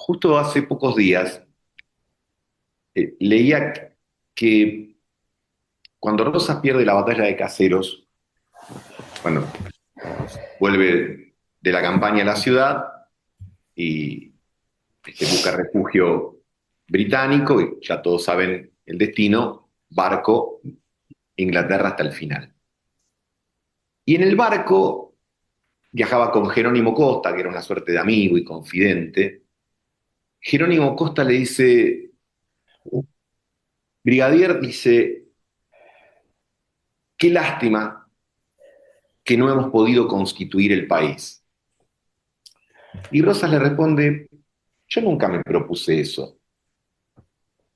justo hace pocos días leía que cuando Rosas pierde la batalla de Caseros, bueno, vuelve de la campaña a la ciudad y busca refugio británico, y ya todos saben el destino, barco, Inglaterra hasta el final. Y en el barco viajaba con Jerónimo Costa, que era una suerte de amigo y confidente. Jerónimo Costa le dice, Brigadier, dice, qué lástima que no hemos podido constituir el país. Y Rosas le responde, yo nunca me propuse eso.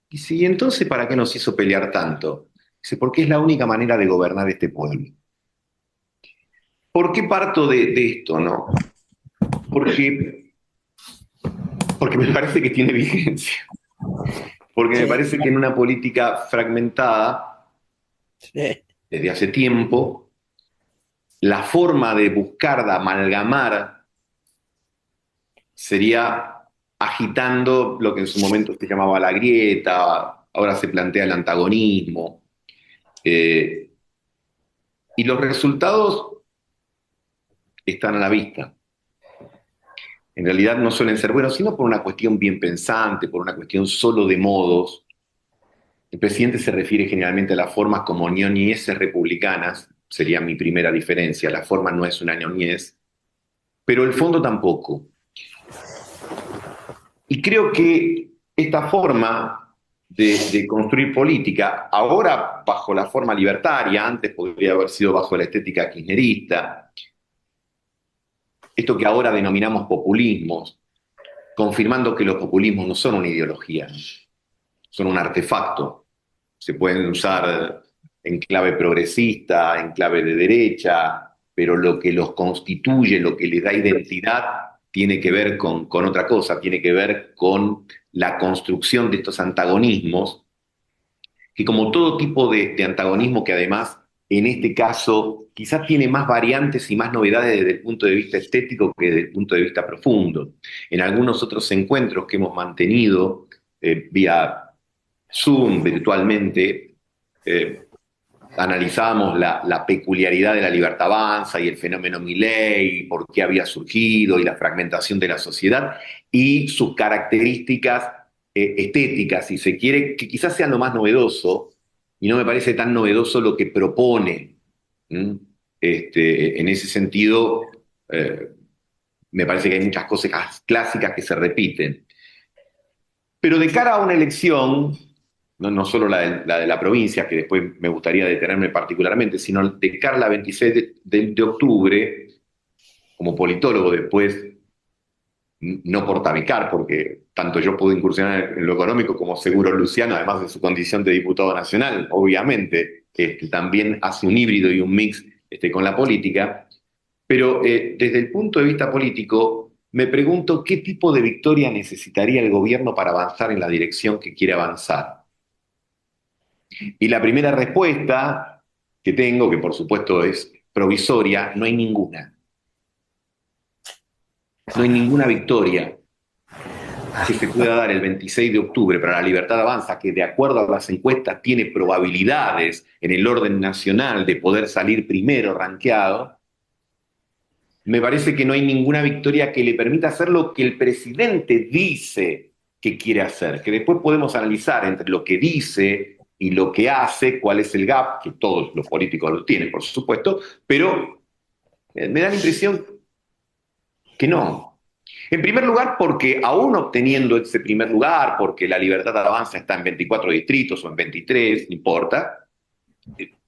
Dice, ¿y entonces para qué nos hizo pelear tanto? Dice, porque es la única manera de gobernar este pueblo. ¿Por qué parto de esto, no? Porque, porque me parece que tiene vigencia. Porque me Sí, parece que en una política fragmentada sí, desde hace tiempo, la forma de buscar, de amalgamar, sería agitando lo que en su momento se llamaba la grieta, ahora se plantea el antagonismo. Eh, y los resultados están a la vista. En realidad no suelen ser buenos, sino por una cuestión bien pensante, por una cuestión solo de modos. El presidente se refiere generalmente a las formas como ñoñeces republicanas, sería mi primera diferencia. La forma no es una ñoñez, pero el fondo tampoco. Y creo que esta forma de construir política, ahora bajo la forma libertaria, antes podría haber sido bajo la estética kirchnerista, esto que ahora denominamos populismos, confirmando que los populismos no son una ideología, son un artefacto. Se pueden usar en clave progresista, en clave de derecha, pero lo que los constituye, lo que les da identidad, tiene que ver con otra cosa, tiene que ver con la construcción de estos antagonismos, que como todo tipo de antagonismo que además en este caso quizás tiene más variantes y más novedades desde el punto de vista estético que desde el punto de vista profundo. En algunos otros encuentros que hemos mantenido vía Zoom virtualmente, eh, analizábamos la peculiaridad de la libertad avanza y el fenómeno Milei, por qué había surgido y la fragmentación de la sociedad y sus características estéticas, si se quiere, que quizás sean lo más novedoso, y no me parece tan novedoso lo que propone. ¿Mm? En ese sentido, eh, me parece que hay muchas cosas clásicas que se repiten. Pero de cara a una elección, no solo la de la provincia, que después me gustaría detenerme particularmente, sino de cara a la 26 de octubre, como politólogo después, no por tabicar, porque tanto yo puedo incursionar en lo económico como seguro Luciano, además de su condición de diputado nacional, obviamente, que también hace un híbrido y un mix con la política, pero desde el punto de vista político, me pregunto qué tipo de victoria necesitaría el gobierno para avanzar en la dirección que quiere avanzar. Y la primera respuesta que tengo, que por supuesto es provisoria, no hay ninguna. No hay ninguna victoria que se pueda dar el 26 de octubre para la Libertad Avanza, que de acuerdo a las encuestas tiene probabilidades en el orden nacional de poder salir primero rankeado. Me parece que no hay ninguna victoria que le permita hacer lo que el presidente dice que quiere hacer, que después podemos analizar entre lo que dice y lo que hace, cuál es el gap, que todos los políticos lo tienen, por supuesto, pero me da la impresión que no. En primer lugar, porque aún obteniendo ese primer lugar, porque la libertad avanza está en 24 distritos o en 23, no importa,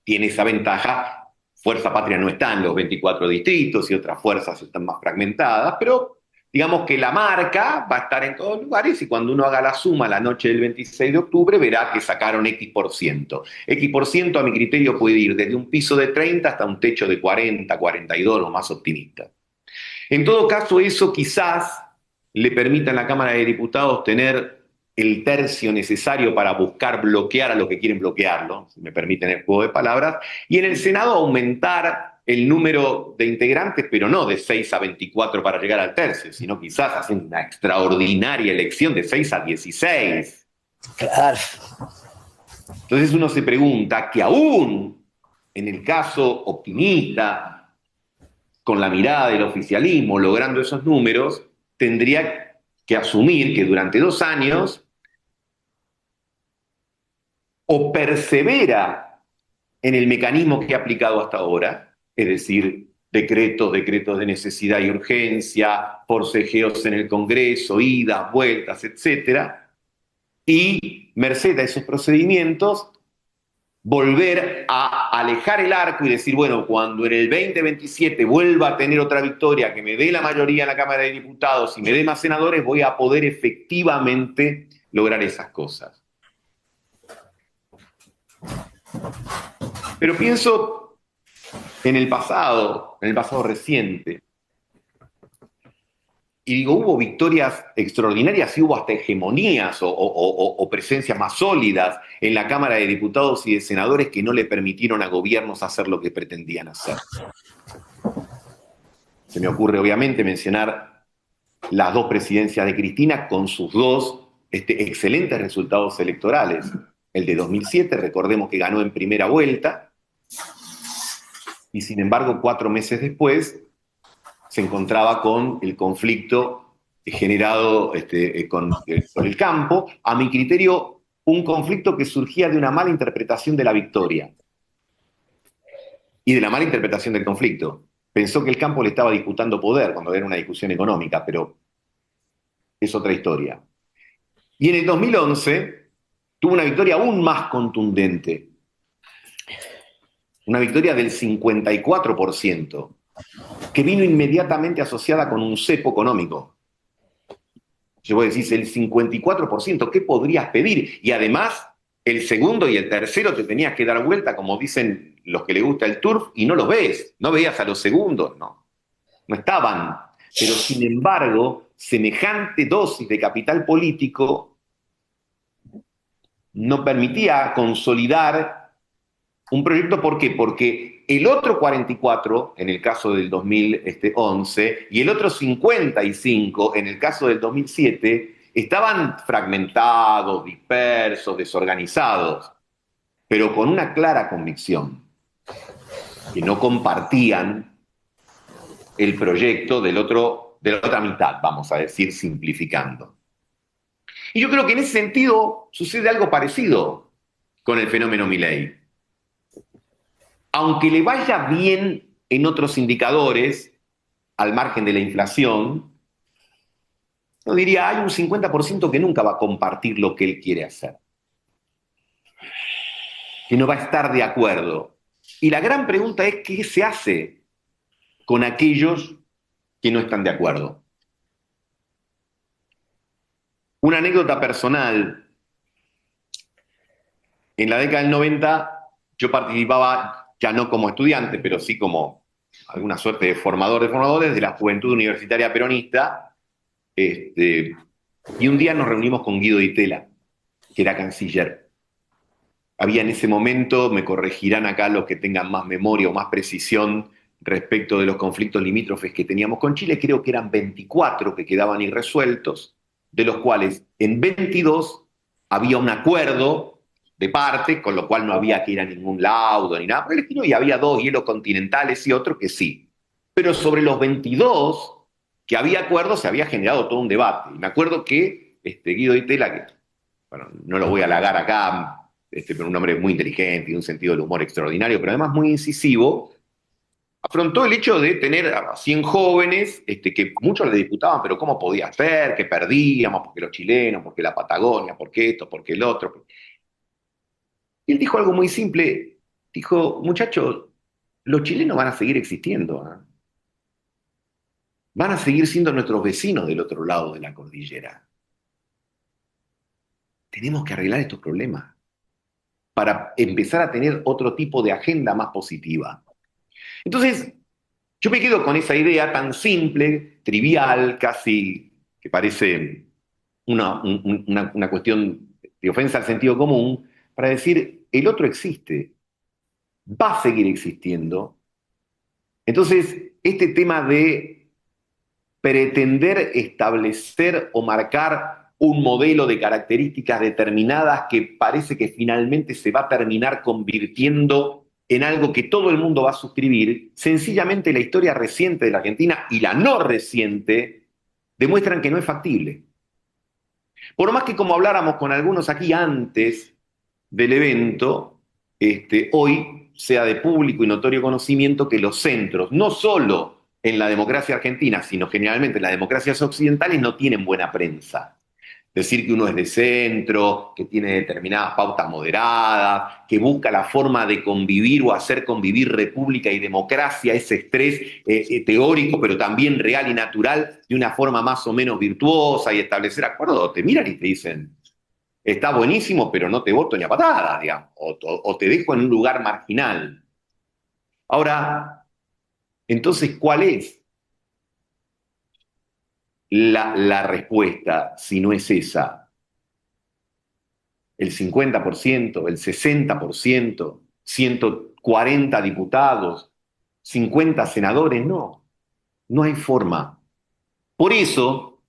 tiene esa ventaja. Fuerza Patria no está en los 24 distritos y otras fuerzas están más fragmentadas, pero digamos que la marca va a estar en todos lugares y cuando uno haga la suma la noche del 26 de octubre verá que sacaron X por ciento. X por ciento a mi criterio puede ir desde un piso de 30 hasta un techo de 40, 42, lo más optimista. En todo caso, eso quizás le permita en la Cámara de Diputados tener el tercio necesario para buscar bloquear a los que quieren bloquearlo, si me permiten el juego de palabras, y en el Senado aumentar el número de integrantes, pero no de 6 a 24 para llegar al tercio, sino quizás haciendo una extraordinaria elección de 6 a 16. Claro. Entonces uno se pregunta que aún en el caso optimista, con la mirada del oficialismo, logrando esos números, tendría que asumir que durante 2 años o persevera en el mecanismo que ha aplicado hasta ahora, es decir, decretos de necesidad y urgencia, forcejeos en el Congreso, idas, vueltas, etcétera, y merced a esos procedimientos, volver a alejar el arco y decir, bueno, cuando en el 2027 vuelva a tener otra victoria que me dé la mayoría en la Cámara de Diputados y me dé más senadores, voy a poder efectivamente lograr esas cosas. Pero pienso en el pasado reciente, y digo, hubo victorias extraordinarias y hubo hasta hegemonías o presencias más sólidas en la Cámara de Diputados y de Senadores que no le permitieron a gobiernos hacer lo que pretendían hacer. Se me ocurre obviamente mencionar las dos presidencias de Cristina con sus dos excelentes resultados electorales. El de 2007, recordemos que ganó en primera vuelta, y sin embargo 4 meses después se encontraba con el conflicto generado con el campo, a mi criterio un conflicto que surgía de una mala interpretación de la victoria y de la mala interpretación del conflicto. Pensó que el campo le estaba disputando poder cuando era una discusión económica, pero es otra historia. Y en el 2011 tuvo una victoria aún más contundente, una victoria del 54%, que vino inmediatamente asociada con un cepo económico. Yo vos decís, el 54%, ¿qué podrías pedir? Y además, el segundo y el tercero te tenías que dar vuelta, como dicen los que les gusta el turf, y no los ves. No veías a los segundos, no estaban. Pero sin embargo, semejante dosis de capital político no permitía consolidar un proyecto. ¿Por qué? Porque el otro 44, en el caso del 2011, y el otro 55, en el caso del 2007, estaban fragmentados, dispersos, desorganizados, pero con una clara convicción, que no compartían el proyecto de la otra mitad, vamos a decir, simplificando. Y yo creo que en ese sentido sucede algo parecido con el fenómeno Milei. Aunque le vaya bien en otros indicadores, al margen de la inflación, yo diría, hay un 50% que nunca va a compartir lo que él quiere hacer, que no va a estar de acuerdo. Y la gran pregunta es, ¿qué se hace con aquellos que no están de acuerdo? Una anécdota personal: en la década del 90 yo participaba, ya no como estudiante, pero sí como alguna suerte de formadores de la Juventud Universitaria Peronista, y un día nos reunimos con Guido Di Tella, que era canciller. Había en ese momento, me corregirán acá los que tengan más memoria o más precisión respecto de los conflictos limítrofes que teníamos con Chile, creo que eran 24 que quedaban irresueltos, de los cuales en 22 había un acuerdo de parte, con lo cual no había que ir a ningún laudo ni nada por el estilo, y había 2 hielos continentales y otro que sí. Pero sobre los 22 que había acuerdo, se había generado todo un debate. Y me acuerdo que Guido Di Tella, que bueno, no lo voy a halagar acá, pero un hombre muy inteligente y un sentido del humor extraordinario, pero además muy incisivo, afrontó el hecho de tener a 100 jóvenes que muchos le disputaban, pero ¿cómo podía ser? Que perdíamos, porque los chilenos, porque la Patagonia, porque esto, porque el otro. Y él dijo algo muy simple, dijo, muchachos, los chilenos van a seguir existiendo, ¿eh? Van a seguir siendo nuestros vecinos del otro lado de la cordillera. Tenemos que arreglar estos problemas para empezar a tener otro tipo de agenda más positiva. Entonces, yo me quedo con esa idea tan simple, trivial, casi que parece una cuestión de ofensa al sentido común, para decir, el otro existe, va a seguir existiendo, Entonces, este tema de pretender establecer o marcar un modelo de características determinadas que parece que finalmente se va a terminar convirtiendo en algo que todo el mundo va a suscribir, sencillamente la historia reciente de la Argentina y la no reciente demuestran que no es factible. Por más que como habláramos con algunos aquí antes del evento, hoy sea de público y notorio conocimiento que los centros, no solo en la democracia argentina, sino generalmente en las democracias occidentales, no tienen buena prensa. Decir que uno es de centro, que tiene determinadas pautas moderadas, que busca la forma de convivir o hacer convivir república y democracia, ese estrés teórico, pero también real y natural, de una forma más o menos virtuosa y establecer acuerdos, te miran y te dicen, está buenísimo, pero no te voto ni a patadas, digamos, o te dejo en un lugar marginal. Ahora, entonces, ¿cuál es la respuesta si no es esa? ¿El 50%, el 60%, 140 diputados, 50 senadores? No, no hay forma. Por eso,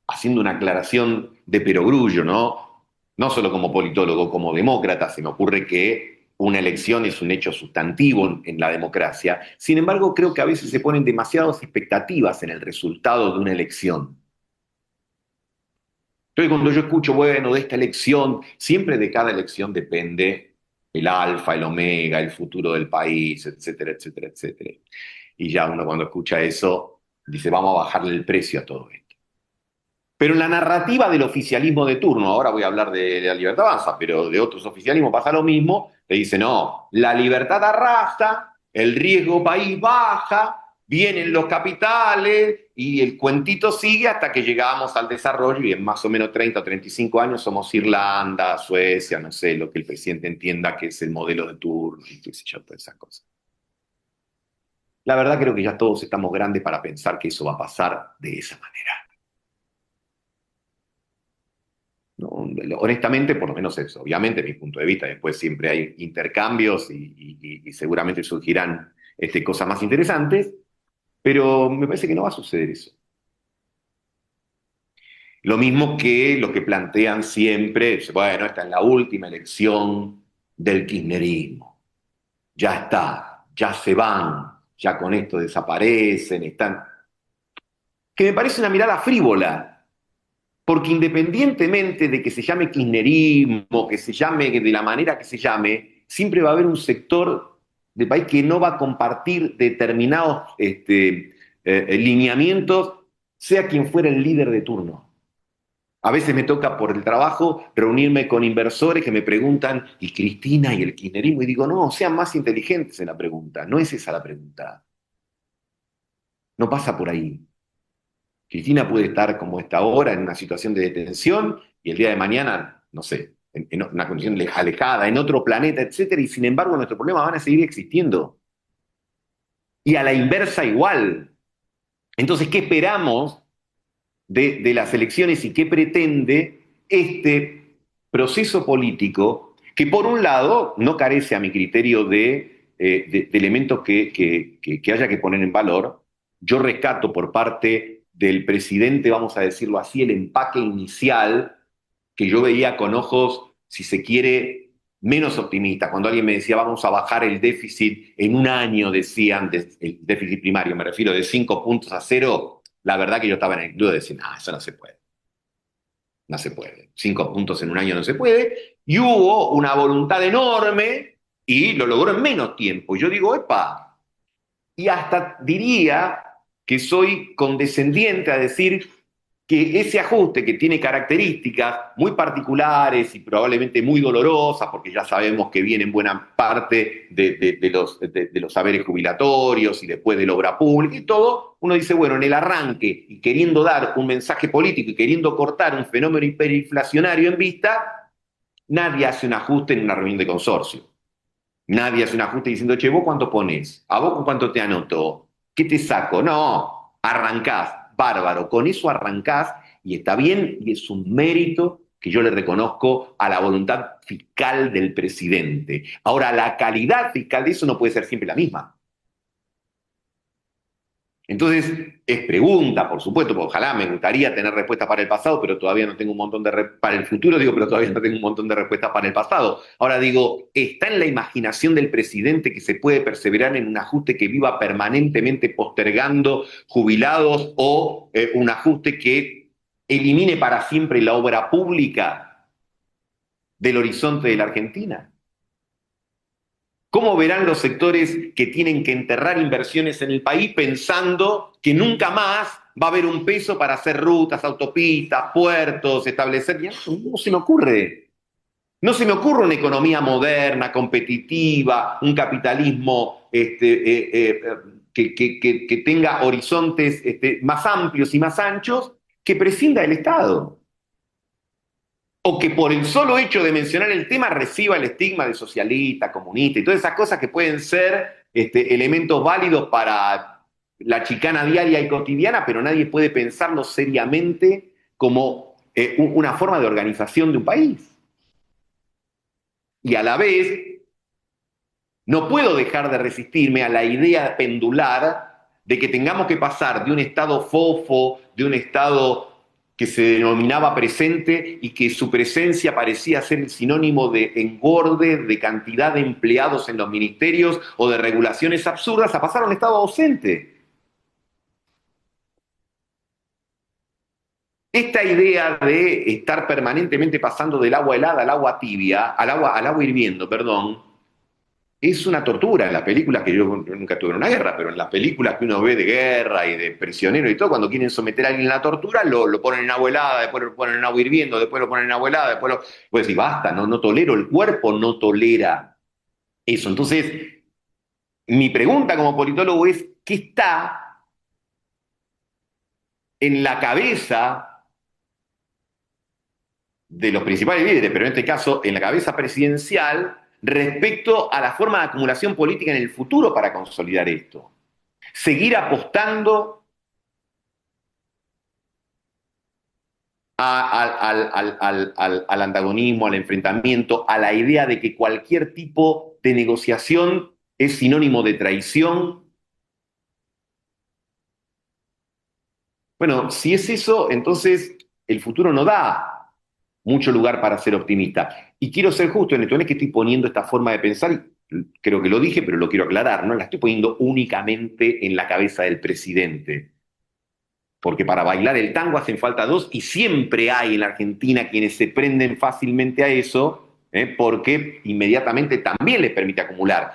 haciendo una aclaración de perogrullo, ¿no? No solo como politólogo, como demócrata, se me ocurre que una elección es un hecho sustantivo en la democracia. Sin embargo, creo que a veces se ponen demasiadas expectativas en el resultado de una elección. Entonces, cuando yo escucho, bueno, de esta elección, siempre de cada elección depende el alfa, el omega, el futuro del país, etcétera, etcétera, etcétera. Y ya uno cuando escucha eso, dice, vamos a bajarle el precio a todo esto. Pero en la narrativa del oficialismo de turno, ahora voy a hablar de la libertad avanza, pero de otros oficialismos pasa lo mismo, te dice, no, la libertad arrastra, el riesgo país baja, vienen los capitales y el cuentito sigue hasta que llegamos al desarrollo y en más o menos 30 o 35 años somos Irlanda, Suecia, no sé, lo que el presidente entienda que es el modelo de turno y qué sé yo, todas esas cosas. La verdad creo que ya todos estamos grandes para pensar que eso va a pasar de esa manera. ¿No? Honestamente, por lo menos eso. Obviamente, mi punto de vista, después siempre hay intercambios y seguramente surgirán cosas más interesantes, pero me parece que no va a suceder eso. Lo mismo que lo que plantean siempre, bueno, esta es la última elección del kirchnerismo. Ya está, ya se van, ya con esto desaparecen, están. Que me parece una mirada frívola, porque independientemente de que se llame kirchnerismo, que se llame de la manera que se llame, siempre va a haber un sector del país que no va a compartir determinados lineamientos, sea quien fuera el líder de turno. A veces me toca por el trabajo reunirme con inversores que me preguntan, ¿y Cristina y el kirchnerismo? Y digo, no, sean más inteligentes en la pregunta. No es esa la pregunta. No pasa por ahí. Cristina puede estar como está ahora en una situación de detención y el día de mañana, no sé, en una condición alejada, en otro planeta, etcétera, y sin embargo nuestros problemas van a seguir existiendo. Y a la inversa igual. Entonces, ¿qué esperamos de las elecciones y qué pretende este proceso político que por un lado no carece a mi criterio de elementos que haya que poner en valor? Yo rescato por parte del presidente, vamos a decirlo así, el empaque inicial que yo veía con ojos, si se quiere, menos optimistas. Cuando alguien me decía, vamos a bajar el déficit en un año, decían, el déficit primario, me refiero de 5 puntos a cero, la verdad que yo estaba en el club de decir, no, eso no se puede. No se puede. 5 puntos en un año no se puede. Y hubo una voluntad enorme y lo logró en menos tiempo. Y yo digo, epa, y hasta diría que soy condescendiente a decir que ese ajuste que tiene características muy particulares y probablemente muy dolorosas, porque ya sabemos que viene en buena parte de los saberes jubilatorios y después de la obra pública y todo, uno dice, bueno, en el arranque y queriendo dar un mensaje político y queriendo cortar un fenómeno hiperinflacionario en vista, nadie hace un ajuste en una reunión de consorcio. Nadie hace un ajuste diciendo, che, ¿vos cuánto ponés? ¿A vos con cuánto te anoto? ¿Qué te saco? No, arrancás, bárbaro. Con eso arrancás y está bien y es un mérito que yo le reconozco a la voluntad fiscal del presidente. Ahora, la calidad fiscal de eso no puede ser siempre la misma. Entonces, es pregunta, por supuesto, porque ojalá me gustaría tener respuestas para el pasado, pero todavía no tengo un montón para el futuro, digo, pero todavía no tengo un montón de respuestas para el pasado. Ahora digo, ¿está en la imaginación del presidente que se puede perseverar en un ajuste que viva permanentemente postergando jubilados o un ajuste que elimine para siempre la obra pública del horizonte de la Argentina? ¿Cómo verán los sectores que tienen que enterrar inversiones en el país pensando que nunca más va a haber un peso para hacer rutas, autopistas, puertos, establecer? Ya no se me ocurre. No se me ocurre una economía moderna, competitiva, un capitalismo que tenga horizontes más amplios y más anchos que prescinda del Estado o que por el solo hecho de mencionar el tema reciba el estigma de socialista, comunista y todas esas cosas que pueden ser elementos válidos para la chicana diaria y cotidiana, pero nadie puede pensarlo seriamente como una forma de organización de un país. Y a la vez, no puedo dejar de resistirme a la idea pendular de que tengamos que pasar de un estado fofo, de un estado que se denominaba presente y que su presencia parecía ser el sinónimo de engorde, de cantidad de empleados en los ministerios o de regulaciones absurdas, a pasar a un estado ausente. Esta idea de estar permanentemente pasando del agua helada al agua tibia, al agua hirviendo, perdón, es una tortura en las películas que yo nunca tuve en una guerra, pero en las películas que uno ve de guerra y de prisionero y todo, cuando quieren someter a alguien a la tortura, lo ponen en agua helada, después lo ponen en agua hirviendo, después lo ponen en agua helada, después lo... Pues decir, basta, no, no tolero, el cuerpo no tolera eso. Entonces, mi pregunta como politólogo es, ¿qué está en la cabeza de los principales líderes, pero en este caso en la cabeza presidencial, respecto a la forma de acumulación política en el futuro para consolidar esto? Seguir apostando al antagonismo, al enfrentamiento, a la idea de que cualquier tipo de negociación es sinónimo de traición. Bueno, si es eso, entonces el futuro no da mucho lugar para ser optimista. Y quiero ser justo en esto, no es que estoy poniendo esta forma de pensar, creo que lo dije, pero lo quiero aclarar, no la estoy poniendo únicamente en la cabeza del presidente. Porque para bailar el tango hacen falta dos y siempre hay en la Argentina quienes se prenden fácilmente a eso, porque inmediatamente también les permite acumular.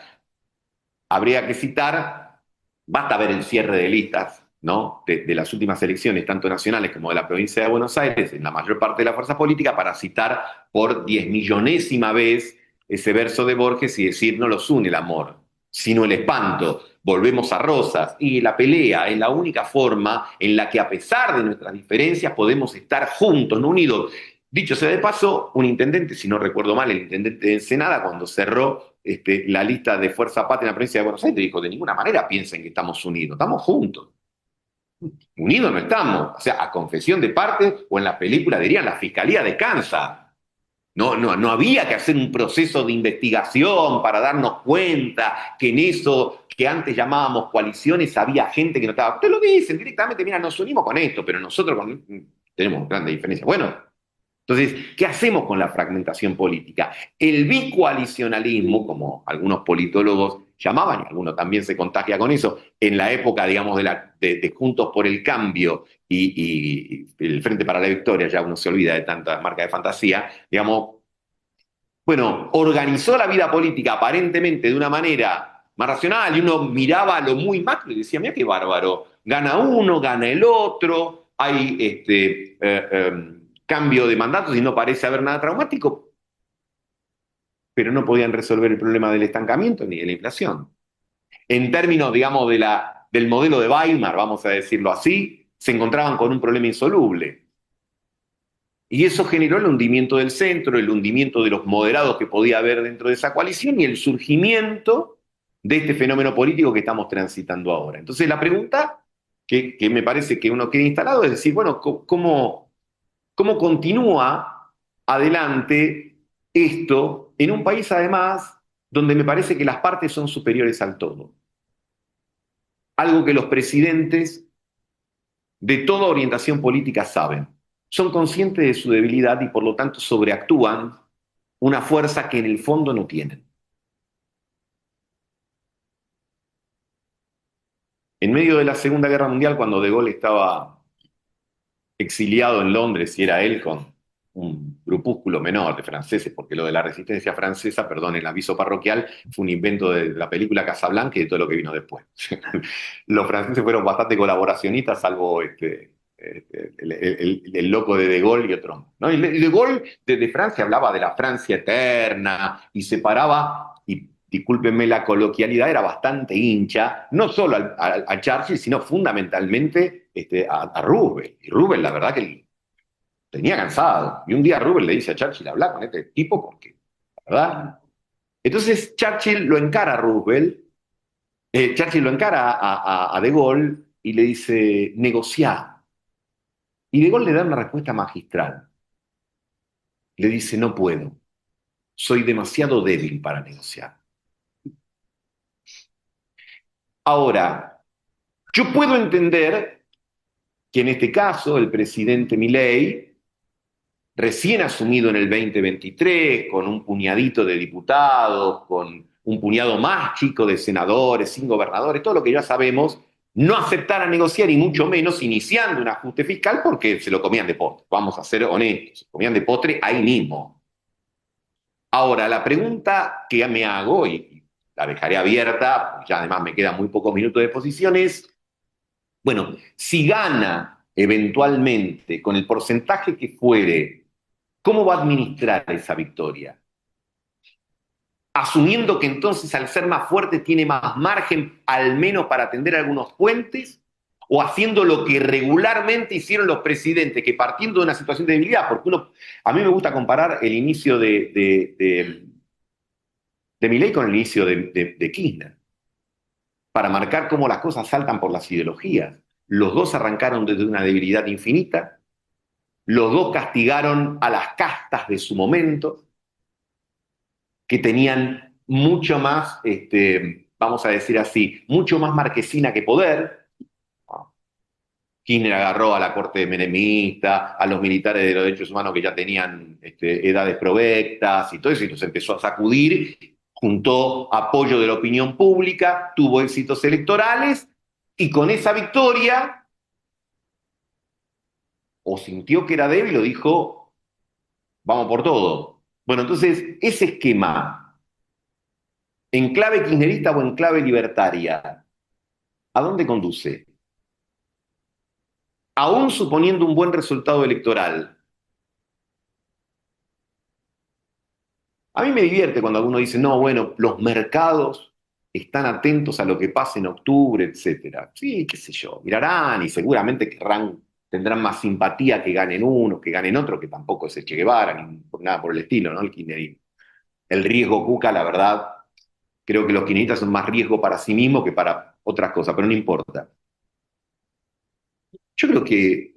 Habría que citar, basta ver el cierre de listas, ¿no? De las últimas elecciones, tanto nacionales como de la provincia de Buenos Aires, en la mayor parte de la fuerza política, para citar por 10.000.000ª vez ese verso de Borges y decir, no los une el amor, sino el espanto. Volvemos a Rosas. Y la pelea es la única forma en la que, a pesar de nuestras diferencias, podemos estar juntos, no unidos. Dicho sea de paso, un intendente, si no recuerdo mal, el intendente de Ensenada, cuando cerró la lista de Fuerza Patria en la provincia de Buenos Aires, dijo, de ninguna manera piensen que estamos unidos, estamos juntos. Unidos no estamos. O sea, a confesión de parte, o en la película dirían, la fiscalía descansa. No había que hacer un proceso de investigación para darnos cuenta que en eso que antes llamábamos coaliciones había gente que no estaba. Ustedes lo dicen directamente, mira, nos unimos con esto, pero nosotros tenemos grandes diferencias. Bueno, entonces, ¿qué hacemos con la fragmentación política? El bicoalicionalismo, como algunos politólogos llamaban, y algunos también se contagia con eso, en la época, digamos, de Juntos por el Cambio y el Frente para la Victoria, ya uno se olvida de tantas marcas de fantasía, digamos, bueno, organizó la vida política aparentemente de una manera más racional y uno miraba lo muy macro y decía, mira qué bárbaro, gana uno, gana el otro, hay cambio de mandatos y no parece haber nada traumático, pero no podían resolver el problema del estancamiento ni de la inflación. En términos, digamos, del modelo de Weimar, vamos a decirlo así, se encontraban con un problema insoluble. Y eso generó el hundimiento del centro, el hundimiento de los moderados que podía haber dentro de esa coalición y el surgimiento de este fenómeno político que estamos transitando ahora. Entonces la pregunta que me parece que uno queda instalado es decir, bueno, ¿cómo continúa adelante esto en un país además donde me parece que las partes son superiores al todo? algo que los presidentes de toda orientación política saben. Son conscientes de su debilidad y por lo tanto sobreactúan una fuerza que en el fondo no tienen. En medio de la Segunda Guerra Mundial, cuando De Gaulle estaba exiliado en Londres y era él con un grupúsculo menor de franceses, porque lo de la resistencia francesa, perdón, el aviso parroquial, fue un invento de la película Casablanca y de todo lo que vino después. Los franceses fueron bastante colaboracionistas, salvo el loco de Gaulle y otro. ¿No? Y De Gaulle desde Francia hablaba de la Francia eterna y separaba, y discúlpenme la coloquialidad, era bastante hincha, no solo a Churchill, sino fundamentalmente a Roosevelt. Y Roosevelt, la verdad que tenía cansado. Y un día Roosevelt le dice a Churchill, habla con este tipo porque, la verdad. Entonces Churchill lo encara a Roosevelt, Churchill lo encara a De Gaulle y le dice, negociá. Y De Gaulle le da una respuesta magistral. Le dice, no puedo, soy demasiado débil para negociar. Ahora, yo puedo entender que en este caso el presidente Milei, recién asumido en el 2023, con un puñadito de diputados, con un puñado más chico de senadores, sin gobernadores, todo lo que ya sabemos, no aceptara negociar y mucho menos iniciando un ajuste fiscal porque se lo comían de postre. Vamos a ser honestos, se comían de postre ahí mismo. Ahora, la pregunta que me hago, y la dejaré abierta, ya además me quedan muy pocos minutos de exposición, es, bueno, si gana eventualmente con el porcentaje que fuere, ¿cómo va a administrar esa victoria? Asumiendo que entonces al ser más fuerte tiene más margen al menos para atender algunos puentes, o haciendo lo que regularmente hicieron los presidentes, que partiendo de una situación de debilidad, porque a mí me gusta comparar el inicio de Milei con el inicio de Kirchner, para marcar cómo las cosas saltan por las ideologías. Los dos arrancaron desde una debilidad infinita, los dos castigaron a las castas de su momento, que tenían mucho más, vamos a decir así, mucho más marquesina que poder. Kirchner agarró a la corte menemista, a los militares de los derechos humanos que ya tenían edades provectas y todo eso, y los empezó a sacudir, juntó apoyo de la opinión pública, tuvo éxitos electorales, y con esa victoria, o sintió que era débil o dijo, vamos por todo. Bueno, entonces, ese esquema, en clave kirchnerista o en clave libertaria, ¿a dónde conduce? Aún suponiendo un buen resultado electoral, a mí me divierte cuando alguno dice, no, bueno, los mercados están atentos a lo que pase en octubre, etcétera. Sí, qué sé yo, mirarán y seguramente tendrán más simpatía que ganen uno, que ganen otro, que tampoco es el Che Guevara, ni por nada por el estilo, ¿no? El kirchnerismo. El riesgo Cuca, la verdad, creo que los kirchneristas son más riesgo para sí mismos que para otras cosas, pero no importa. Yo creo que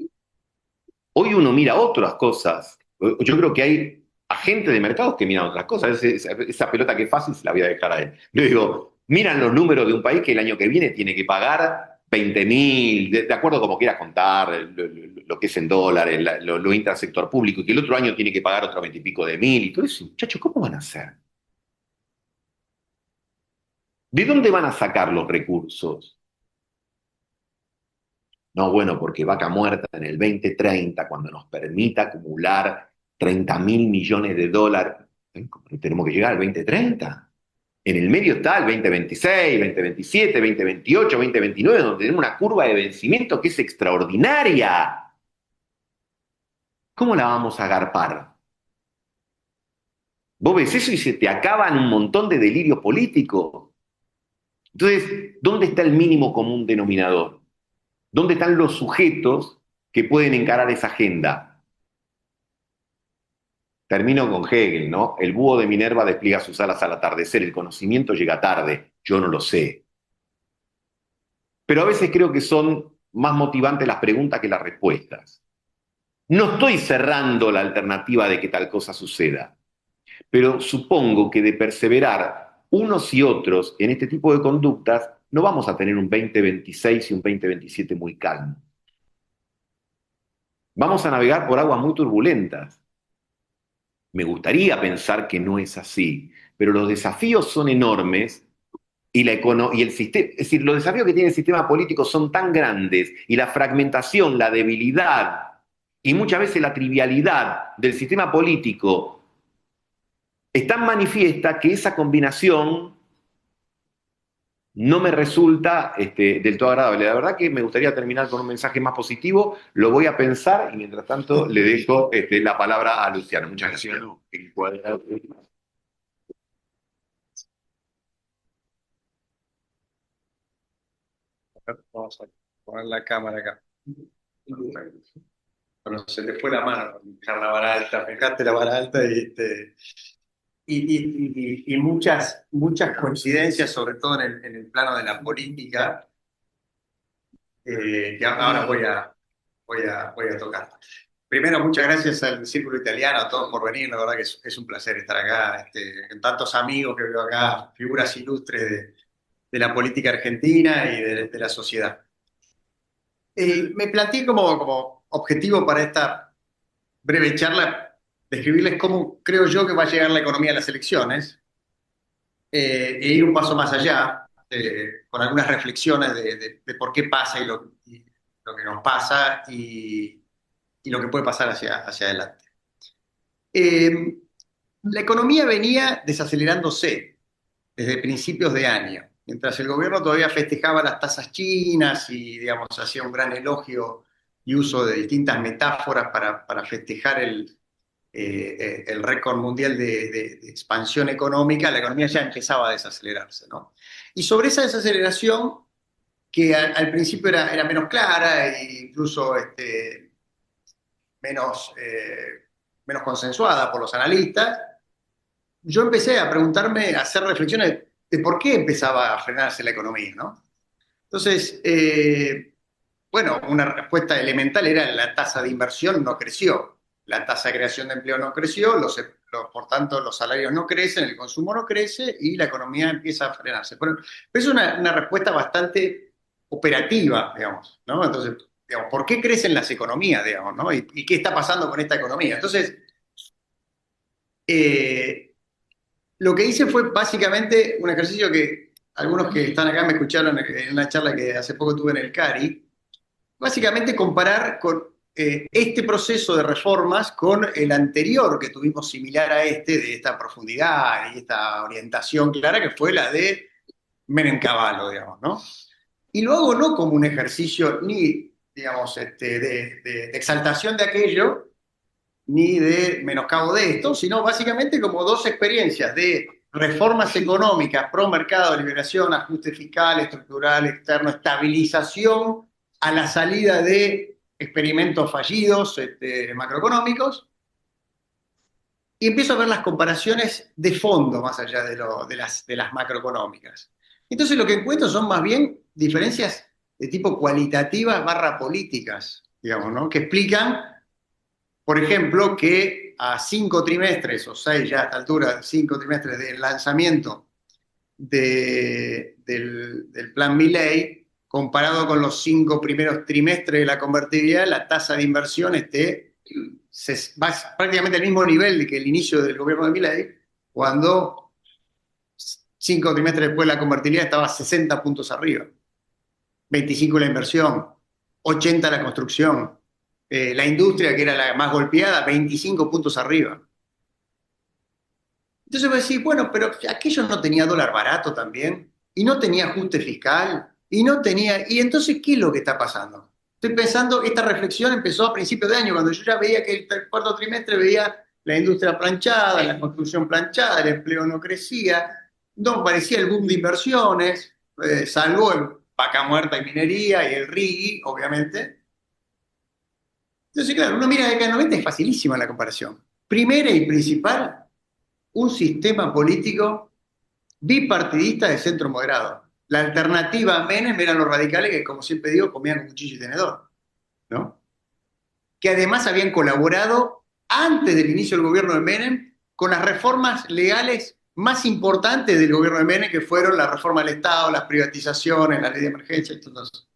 hoy uno mira otras cosas. Yo creo que hay agentes de mercados que miran otras cosas. Esa pelota que es fácil se la voy a dejar a él. Yo digo, miran los números de un país que el año que viene tiene que pagar 20.000, de acuerdo como quieras contar, lo que es en dólares, lo intersector público, y que el otro año tiene que pagar otro 20 y pico de mil, y todo eso. Muchachos, ¿cómo van a hacer? ¿De dónde van a sacar los recursos? No, bueno, porque Vaca Muerta en el 2030, cuando nos permita acumular 30.000 millones de dólares, tenemos que llegar al 2030. En el medio está el 2026, 2027, 2028, 2029, donde tenemos una curva de vencimiento que es extraordinaria. ¿Cómo la vamos a agarpar? Vos ves eso y se te acaban un montón de delirios políticos. Entonces, ¿dónde está el mínimo común denominador? ¿Dónde están los sujetos que pueden encarar esa agenda? Termino con Hegel, ¿no? El búho de Minerva despliega sus alas al atardecer, el conocimiento llega tarde, yo no lo sé. Pero a veces creo que son más motivantes las preguntas que las respuestas. No estoy cerrando la alternativa de que tal cosa suceda, pero supongo que de perseverar unos y otros en este tipo de conductas no vamos a tener un 2026 y un 2027 muy calmo. Vamos a navegar por aguas muy turbulentas. Me gustaría pensar que no es así, pero los desafíos son enormes y el sistema, es decir, los desafíos que tiene el sistema político son tan grandes y la fragmentación, la debilidad y muchas veces la trivialidad del sistema político es tan manifiesta que esa combinación no me resulta del todo agradable. La verdad que me gustaría terminar con un mensaje más positivo, lo voy a pensar y mientras tanto le dejo la palabra a Luciano. Muchas gracias. Vamos a poner la cámara acá. Bueno, se le fue la mano dejar la vara alta, fijaste la vara alta y muchas coincidencias, sobre todo en el plano de la política, que ahora voy a tocar. Primero, muchas gracias al Círculo Italiano, a todos por venir, la verdad que es un placer estar acá, con tantos amigos que veo acá, figuras ilustres de la política argentina y de la sociedad. Me planteé como objetivo para esta breve charla describirles cómo creo yo que va a llegar la economía a las elecciones e ir un paso más allá con algunas reflexiones de por qué pasa y lo que nos pasa y lo que puede pasar hacia adelante. La economía venía desacelerándose desde principios de año, mientras el gobierno todavía festejaba las tasas chinas y, digamos, hacía un gran elogio y uso de distintas metáforas para festejar el récord mundial de expansión económica, la economía ya empezaba a desacelerarse, ¿no? Y sobre esa desaceleración, que al principio era menos clara e incluso menos consensuada por los analistas, yo empecé a preguntarme, a hacer reflexiones de por qué empezaba a frenarse la economía, ¿no? Entonces, bueno, una respuesta elemental era la tasa de inversión no creció, la tasa de creación de empleo no creció, por tanto los salarios no crecen, el consumo no crece y la economía empieza a frenarse. Pero es una respuesta bastante operativa, digamos, ¿no? Entonces, digamos, ¿por qué crecen las economías, digamos, ¿no? ¿Y qué está pasando con esta economía? Entonces, eh, lo que hice fue básicamente un ejercicio que algunos que están acá me escucharon en una charla que hace poco tuve en el CARI, básicamente comparar con este proceso de reformas con el anterior que tuvimos similar a de esta profundidad y esta orientación clara, que fue la de Menem Cavallo, digamos, ¿no? Y lo hago no como un ejercicio ni, digamos, de exaltación de aquello, ni de menoscabo de esto, sino básicamente como dos experiencias de reformas económicas, pro mercado, liberación, ajuste fiscal, estructural, externo, estabilización a la salida de experimentos fallidos macroeconómicos, y empiezo a ver las comparaciones de fondo más allá de las macroeconómicas. Entonces lo que encuentro son más bien diferencias de tipo cualitativas barra políticas, digamos, ¿no? Que explican, por ejemplo, que a 5 trimestres, o 6 ya a esta altura, 5 trimestres del lanzamiento del plan Milei, comparado con los 5 primeros trimestres de la convertibilidad, la tasa de inversión va prácticamente al mismo nivel que el inicio del gobierno de Milei, cuando 5 trimestres después la convertibilidad estaba 60 puntos arriba, 25 la inversión, 80 la construcción, la industria, que era la más golpeada, 25 puntos arriba. Entonces vos decís, bueno, pero aquello no tenía dólar barato también, y no tenía ajuste fiscal, y no tenía... ¿Y entonces qué es lo que está pasando? Estoy pensando, esta reflexión empezó a principios de año, cuando yo ya veía que el cuarto trimestre veía la industria planchada, la construcción planchada, el empleo no crecía, no parecía el boom de inversiones, salvo en vaca muerta y minería y el RIGI, obviamente. Entonces, claro, uno mira de acá en 90, es facilísima la comparación. Primera y principal, un sistema político bipartidista de centro moderado. La alternativa a Menem eran los radicales que, como siempre digo, comían cuchillo y tenedor, ¿no? Que además habían colaborado antes del inicio del gobierno de Menem con las reformas legales más importantes del gobierno de Menem, que fueron la reforma del Estado, las privatizaciones, la ley de emergencia, estos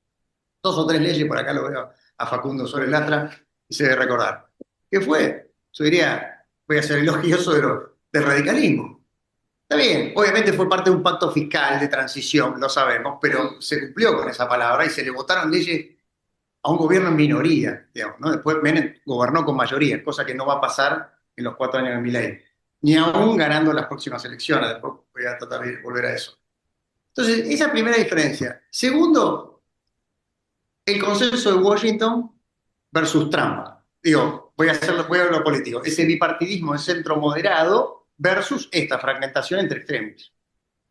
dos o tres leyes, por acá lo veo a Facundo sobre Lastra, y se debe recordar. ¿Qué fue? Yo diría, voy a ser elogioso del radicalismo. Está bien, obviamente fue parte de un pacto fiscal de transición, lo sabemos, pero se cumplió con esa palabra y se le votaron leyes a un gobierno en minoría, digamos, ¿no? Después Menem gobernó con mayoría, cosa que no va a pasar en los 4 años de Milei, ni aún ganando las próximas elecciones. Después voy a tratar de volver a eso. Entonces, esa primera diferencia. Segundo, el consenso de Washington versus Trump. Digo, voy a lo político. Ese bipartidismo de centro moderado versus esta fragmentación entre extremos,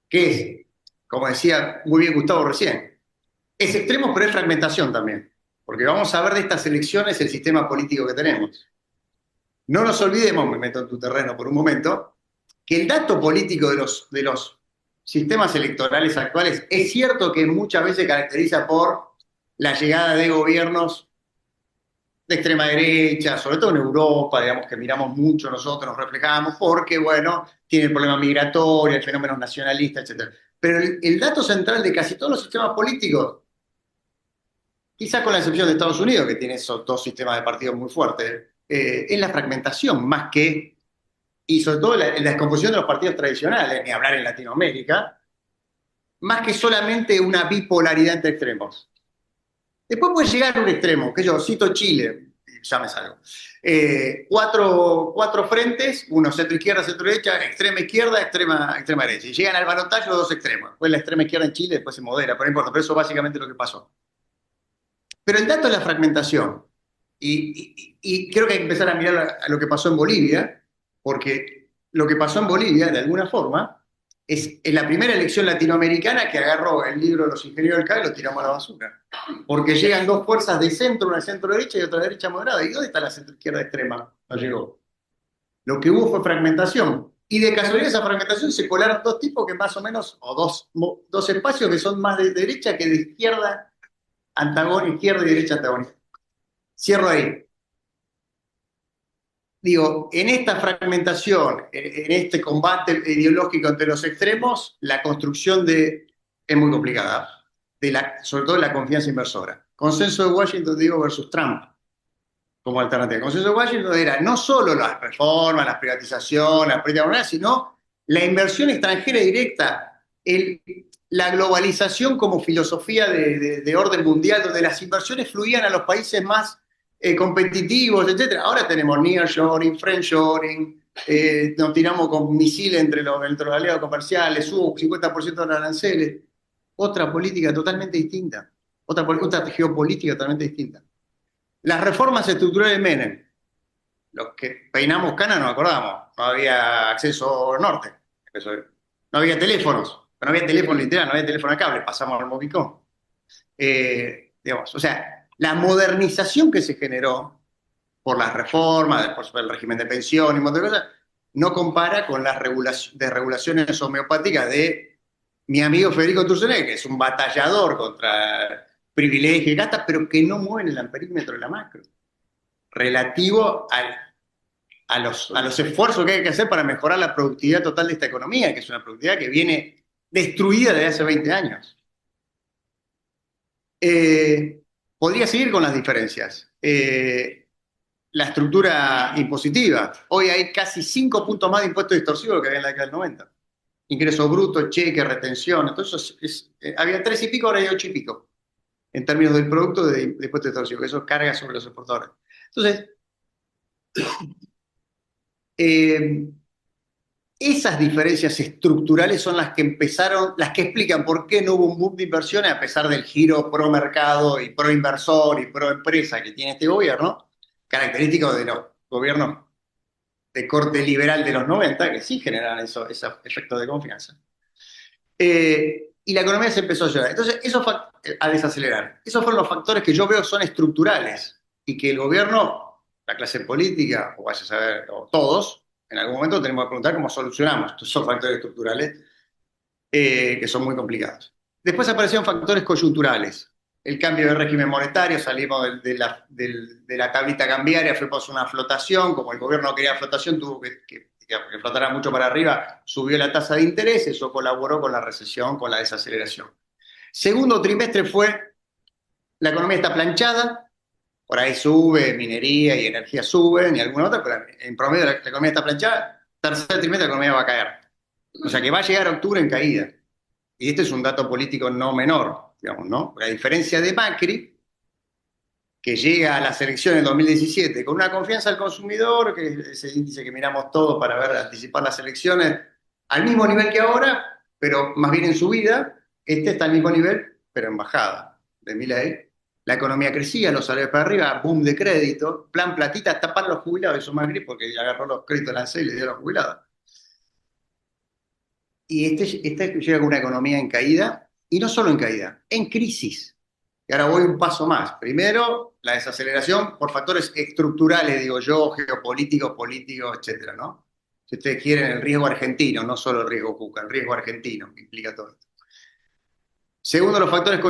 que es, como decía muy bien Gustavo recién, es extremo, pero es fragmentación también. Porque vamos a ver de estas elecciones el sistema político que tenemos. No nos olvidemos, me meto en tu terreno por un momento, que el dato político de los sistemas electorales actuales es cierto que muchas veces caracteriza por la llegada de gobiernos de extrema derecha, sobre todo en Europa, digamos que miramos mucho nosotros, nos reflejamos, porque, bueno, tiene el problema migratorio, el fenómeno nacionalista, etc. Pero el dato central de casi todos los sistemas políticos, quizás con la excepción de Estados Unidos, que tiene esos dos sistemas de partidos muy fuertes, es la fragmentación más que, y sobre todo la descomposición de los partidos tradicionales, ni hablar en Latinoamérica, más que solamente una bipolaridad entre extremos. Después puede llegar a un extremo, que yo cito Chile, ya me salgo. Cuatro frentes, uno centro-izquierda, centro-derecha, extrema izquierda, extrema derecha. Y llegan al balotaje los dos extremos. Después la extrema izquierda en Chile, después se modera, pero no importa, pero eso es básicamente lo que pasó. Pero el dato es la fragmentación. Y creo que hay que empezar a mirar a lo que pasó en Bolivia, porque lo que pasó en Bolivia, de alguna forma, es la primera elección latinoamericana que agarró el libro de los ingenieros del CAE y lo tiramos a la basura. Porque llegan dos fuerzas de centro, una centro-derecha y otra derecha moderada. ¿Y dónde está la centro-izquierda extrema? No llegó. Lo que hubo fue fragmentación. Y de casualidad esa fragmentación se colaron dos tipos que más o menos, o dos espacios que son más de derecha que de izquierda antagónica, izquierda y derecha antagónica. Cierro ahí. Digo, en esta fragmentación, en este combate ideológico entre los extremos, la construcción es muy complicada, sobre todo la confianza inversora. Consenso de Washington, digo, versus Trump como alternativa. El consenso de Washington era no solo las reformas, las privatizaciones, las políticas monetarias, sino la inversión extranjera directa, la globalización como filosofía de orden mundial, donde las inversiones fluían a los países más competitivos, etc. Ahora tenemos nearshoring, friendshoring, nos tiramos con misiles entre los aliados comerciales, subo 50% de los aranceles. Otra política totalmente distinta, otra geopolítica totalmente distinta. Las reformas estructurales de Menem, los que peinamos canas nos acordamos, no había acceso norte, no había teléfonos, no había teléfono literal, no había teléfono a cable, pasamos al Movicom. Digamos, o sea, la modernización que se generó por las reformas, por el régimen de pensión y un montón de cosas, no compara con las regulaciones homeopáticas de mi amigo Federico Turcenet, que es un batallador contra privilegios y gastas, pero que no mueve el amperímetro de la macro, relativo a los esfuerzos que hay que hacer para mejorar la productividad total de esta economía, que es una productividad que viene destruida desde hace 20 años. Podría seguir con las diferencias. La estructura impositiva. Hoy hay casi 5 puntos más de impuestos distorsivos que había en la década del 90. Ingreso bruto, cheque, retención. Entonces, había 3 y pico, ahora hay 8 y pico. En términos del producto de impuestos distorsivos, que eso carga sobre los exportadores. Entonces, esas diferencias estructurales son las que explican por qué no hubo un boom de inversiones a pesar del giro pro mercado y pro inversor y pro empresa que tiene este gobierno, característico de los gobiernos de corte liberal de los 90, que sí generan esos efectos de confianza. Y la economía se empezó a llevar. Entonces, a desacelerar. Esos fueron los factores que yo veo son estructurales y que el gobierno, la clase política, o vaya a saber, o todos, en algún momento tenemos que preguntar cómo solucionamos. Estos son factores estructurales que son muy complicados. Después aparecieron factores coyunturales. El cambio de régimen monetario, salimos de la tablita cambiaria, fuimos a una flotación, como el gobierno quería flotación, tuvo que que flotara mucho para arriba, subió la tasa de interés, eso colaboró con la recesión, con la desaceleración. Segundo trimestre fue, la economía está planchada, por ahí sube, minería y energía suben y alguna otra, pero en promedio la economía está planchada, tercer trimestre la economía va a caer. O sea que va a llegar octubre en caída. Y este es un dato político no menor, digamos, ¿no? A diferencia de Macri, que llega a las elecciones en 2017 con una confianza al consumidor, que es ese índice que miramos todos para ver, anticipar las elecciones, al mismo nivel que ahora, pero más bien en subida, este está al mismo nivel, pero en bajada, de Milei. La economía crecía, los salarios para arriba, boom de crédito, plan platita, tapar los jubilados, eso Macri, porque agarró los créditos de la ANSES y le dio a los jubilados. Y este llega con una economía en caída, y no solo en caída, en crisis. Y ahora voy un paso más. Primero, la desaceleración por factores estructurales, digo yo, geopolíticos, políticos, etcétera, ¿no? Si ustedes quieren, el riesgo argentino, no solo el riesgo Cuca, el riesgo argentino que implica todo esto. Segundo, los factores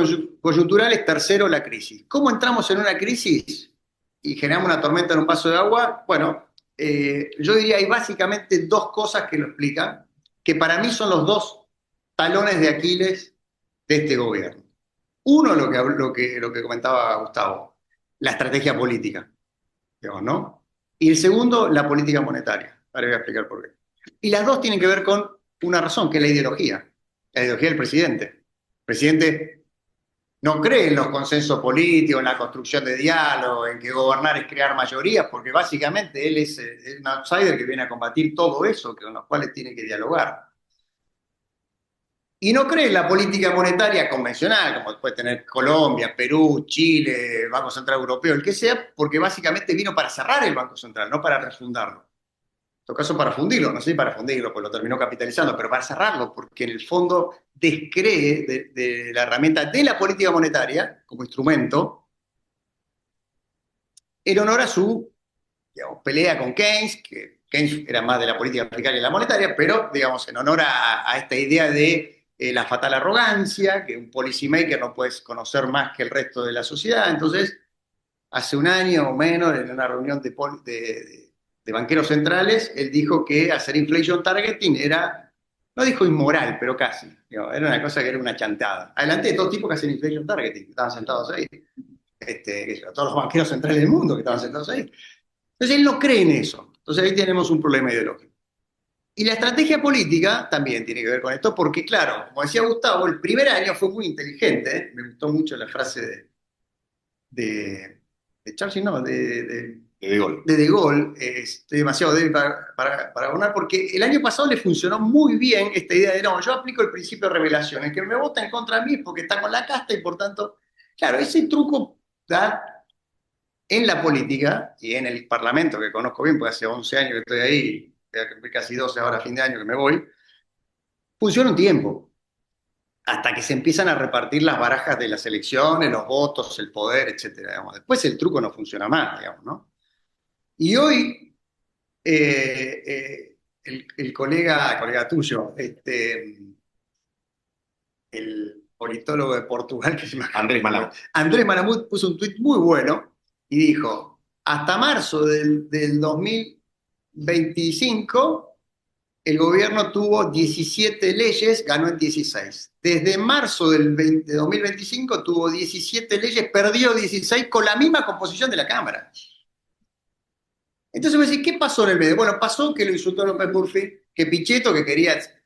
coyunturales. Tercero, la crisis. ¿Cómo entramos en una crisis y generamos una tormenta en un vaso de agua? Bueno, yo diría hay básicamente dos cosas que lo explican, que para mí son los dos talones de Aquiles de este gobierno. Uno, lo que comentaba Gustavo, la estrategia política, digamos, ¿no? Y el segundo, la política monetaria. Ahora voy a explicar por qué. Y las dos tienen que ver con una razón, que es la ideología del presidente. El presidente no cree en los consensos políticos, en la construcción de diálogo, en que gobernar es crear mayorías, porque básicamente él es un outsider que viene a combatir todo eso, con los cuales tiene que dialogar. Y no cree en la política monetaria convencional, como puede tener Colombia, Perú, Chile, Banco Central Europeo, el que sea, porque básicamente vino para cerrar el Banco Central, no para refundarlo. En todo caso, para fundirlo, no sé si para fundirlo, pues lo terminó capitalizando, pero para cerrarlo, porque en el fondo descree de la herramienta de la política monetaria como instrumento en honor a su, digamos, pelea con Keynes, que Keynes era más de la política fiscal y la monetaria, pero, digamos, en honor a esta idea de la fatal arrogancia, que un policymaker no puede conocer más que el resto de la sociedad. Entonces, hace un año o menos, en una reunión de banqueros centrales, él dijo que hacer inflation targeting era, no dijo inmoral, pero casi. Digamos, era una cosa que era una chantada. Adelante de todo tipo que hacen inflation targeting, que estaban sentados ahí. Todos los banqueros centrales del mundo que estaban sentados ahí. Entonces él no cree en eso. Entonces ahí tenemos un problema ideológico. Y la estrategia política también tiene que ver con esto, porque claro, como decía Gustavo, el primer año fue muy inteligente, ¿eh? Me gustó mucho la frase de Churchill, no, De Gaulle. De Gaulle, estoy demasiado débil para abonar, porque el año pasado le funcionó muy bien esta idea de, no, yo aplico el principio de revelación, el que me vota en contra de mí es porque está con la casta y por tanto, claro, ese truco da en la política y en el Parlamento, que conozco bien, porque hace 11 años que estoy ahí, casi 12 ahora, a fin de año que me voy, funciona un tiempo, hasta que se empiezan a repartir las barajas de las elecciones, los votos, el poder, etcétera. Digamos. Después el truco no funciona más, digamos, ¿no? Y hoy el colega tuyo, el politólogo de Portugal, que se llama Andrés Malamud, puso un tuit muy bueno y dijo, hasta marzo del 2025 el gobierno tuvo 17 leyes, ganó en 16. Desde marzo de 2025 tuvo 17 leyes, perdió 16 con la misma composición de la Cámara. Entonces me decís, ¿qué pasó en el medio? Bueno, pasó que lo insultó López Murphy, que Pichetto, que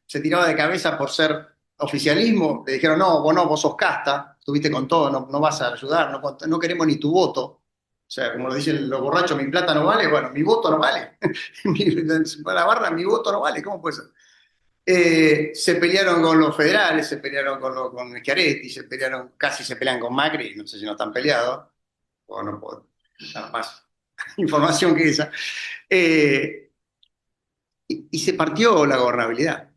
se tiraba de cabeza por ser oficialismo, le dijeron, no, vos sos casta, estuviste con todo, no vas a ayudar, no queremos ni tu voto. O sea, como lo dicen los borrachos, mi plata no vale, bueno, mi voto no vale. La barra, mi voto no vale, ¿cómo puede ser? Se pelearon con los federales, se pelearon con Schiaretti, casi se pelean con Macri, no sé si no están peleados, o no puedo dar más información que esa. Y se partió la gobernabilidad.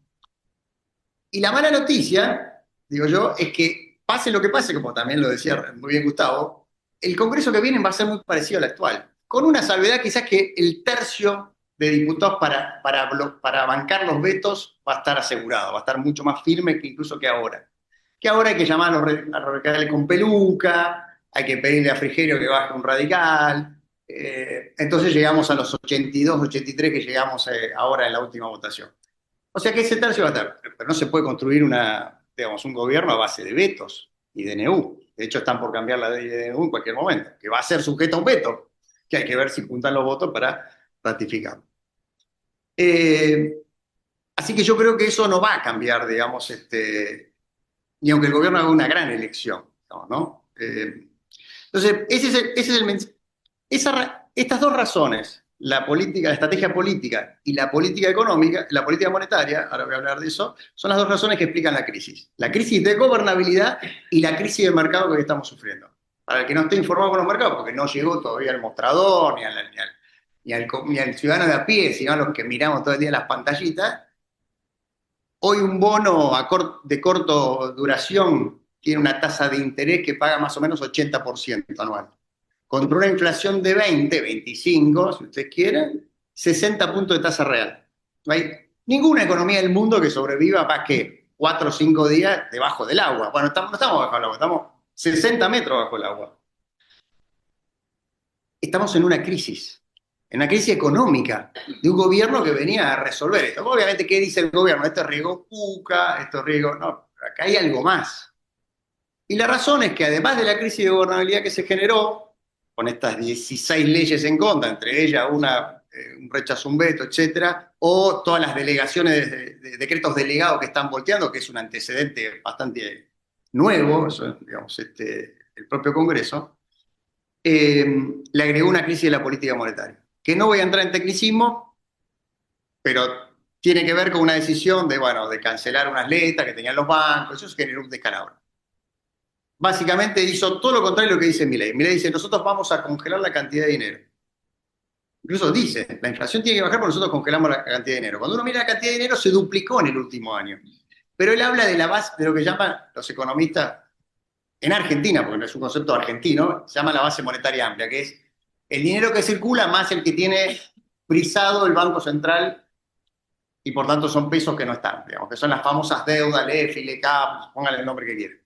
Y la mala noticia, digo yo, es que pase lo que pase, como también lo decía muy bien Gustavo, el Congreso que viene va a ser muy parecido al actual, con una salvedad quizás que el tercio de diputados para bancar los vetos va a estar asegurado, va a estar mucho más firme que incluso que ahora. Que ahora hay que llamar a los radicales con peluca, hay que pedirle a Frigerio que baje un radical, Entonces llegamos a los 82, 83 que llegamos ahora en la última votación. O sea que ese tercio va a estar, pero no se puede construir digamos, un gobierno a base de vetos y DNU. De hecho, están por cambiar la ley de DNU en cualquier momento, que va a ser sujeto a un veto, que hay que ver si juntan los votos para ratificarlo. Así que yo creo que eso no va a cambiar, digamos, ni aunque el gobierno haga una gran elección, ¿no? Entonces, estas dos razones, la política, la estrategia política y la política económica, la política monetaria, ahora voy a hablar de eso, son las dos razones que explican la crisis. La crisis de gobernabilidad y la crisis de mercado que estamos sufriendo. Para el que no esté informado con los mercados, porque no llegó todavía al mostrador, ni al ciudadano de a pie, sino a los que miramos todo el día las pantallitas, hoy un bono de corto duración tiene una tasa de interés que paga más o menos 80% anual. Contra una inflación de 20, 25, si ustedes quieren, 60 puntos de tasa real. No hay ninguna economía del mundo que sobreviva más que 4 o 5 días debajo del agua. Bueno, no estamos bajo el agua, estamos 60 metros bajo el agua. Estamos en una crisis económica de un gobierno que venía a resolver esto. Obviamente, ¿qué dice el gobierno? Esto es riesgo PUCA, esto es riesgo... No, acá hay algo más. Y la razón es que además de la crisis de gobernabilidad que se generó, con estas 16 leyes en contra, entre ellas un rechazo, un veto, etcétera, o todas las delegaciones de decretos delegados que están volteando, que es un antecedente bastante nuevo, eso, digamos, el propio Congreso, le agregó una crisis de la política monetaria. Que no voy a entrar en tecnicismo, pero tiene que ver con una decisión de cancelar unas letras que tenían los bancos, eso generó un descalabro. Básicamente hizo todo lo contrario de lo que dice Milei. Milei dice, nosotros vamos a congelar la cantidad de dinero. Incluso dice, la inflación tiene que bajar porque nosotros congelamos la cantidad de dinero. Cuando uno mira la cantidad de dinero, se duplicó en el último año. Pero él habla de la base, de lo que llaman los economistas en Argentina, porque no es un concepto argentino, se llama la base monetaria amplia, que es el dinero que circula más el que tiene frisado el Banco Central y por tanto son pesos que no están, digamos, que son las famosas deudas, LEFI, LECAP, pónganle el nombre que quieran.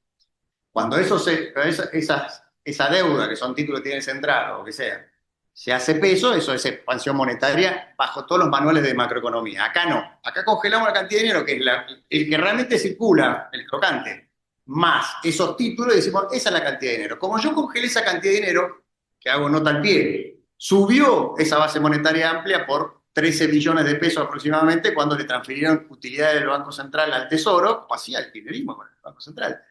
Cuando esa deuda, que son títulos que tiene el central o lo que sea, se hace peso, eso es expansión monetaria bajo todos los manuales de macroeconomía. Acá no, acá congelamos la cantidad de dinero, que es el que realmente circula, el crocante, más esos títulos y decimos, esa es la cantidad de dinero. Como yo congelé esa cantidad de dinero, que hago nota al pie, subió esa base monetaria amplia por 13 billones de pesos aproximadamente cuando le transfirieron utilidades del Banco Central al Tesoro, como hacía el kirchnerismo con el Banco Central.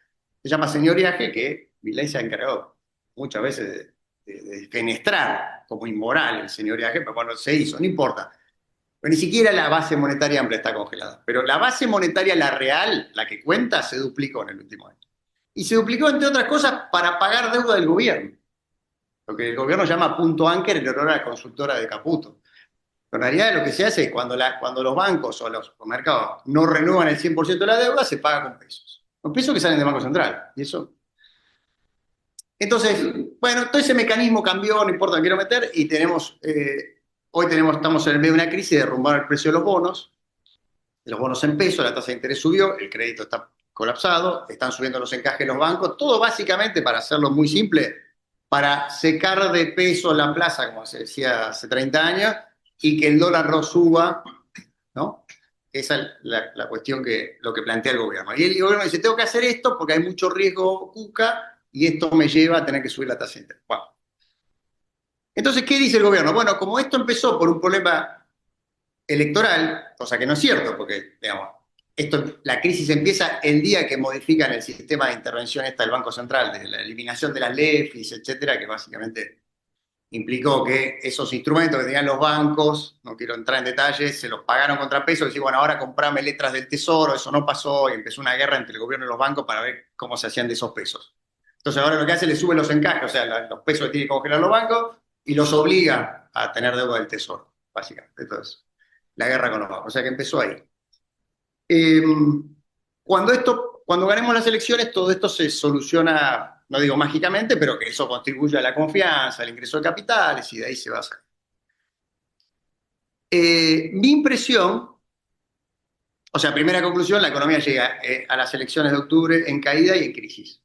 Se llama señoriaje, que Milei se ha encargado muchas veces de fenestrar como inmoral el señoriaje, pero bueno, se hizo, no importa. Pero ni siquiera la base monetaria amplia está congelada. Pero la base monetaria, la real, la que cuenta, se duplicó en el último año. Y se duplicó, entre otras cosas, para pagar deuda del gobierno. Lo que el gobierno llama punto Anker, el honor a la consultora de Caputo. Pero en realidad lo que se hace es cuando los bancos o los mercados no renuevan el 100% de la deuda, se paga con pesos. Con pesos que salen del Banco Central. Y eso. Entonces, bueno, todo ese mecanismo cambió, no importa, quiero meter, y estamos en el medio de una crisis de derrumbar el precio de los bonos en pesos, la tasa de interés subió, el crédito está colapsado, están subiendo los encajes de los bancos, todo básicamente, para hacerlo muy simple, para secar de peso la plaza, como se decía hace 30 años, y que el dólar no suba, ¿no? Esa es la cuestión lo que plantea el gobierno. Y el gobierno dice, tengo que hacer esto porque hay mucho riesgo cuca y esto me lleva a tener que subir la tasa de interés. Bueno. Entonces, ¿qué dice el gobierno? Bueno, como esto empezó por un problema electoral, cosa que no es cierto, porque, digamos, la crisis empieza el día que modifican el sistema de intervención del Banco Central, de la eliminación de las LEFIs, etcétera, que básicamente implicó que esos instrumentos que tenían los bancos, no quiero entrar en detalles, se los pagaron contra pesos, y decir, bueno, ahora comprame letras del Tesoro, eso no pasó, y empezó una guerra entre el gobierno y los bancos para ver cómo se hacían de esos pesos. Entonces ahora lo que hace, le sube los encajes, o sea, los pesos que tienen que congelar los bancos, y los obliga a tener deuda del Tesoro, básicamente. Entonces, la guerra con los bancos, o sea que empezó ahí. Cuando ganemos las elecciones, todo esto se soluciona, no digo mágicamente, pero que eso contribuye a la confianza, al ingreso de capitales, y de ahí se va a hacer. Mi impresión, o sea, primera conclusión, la economía llega a las elecciones de octubre en caída y en crisis,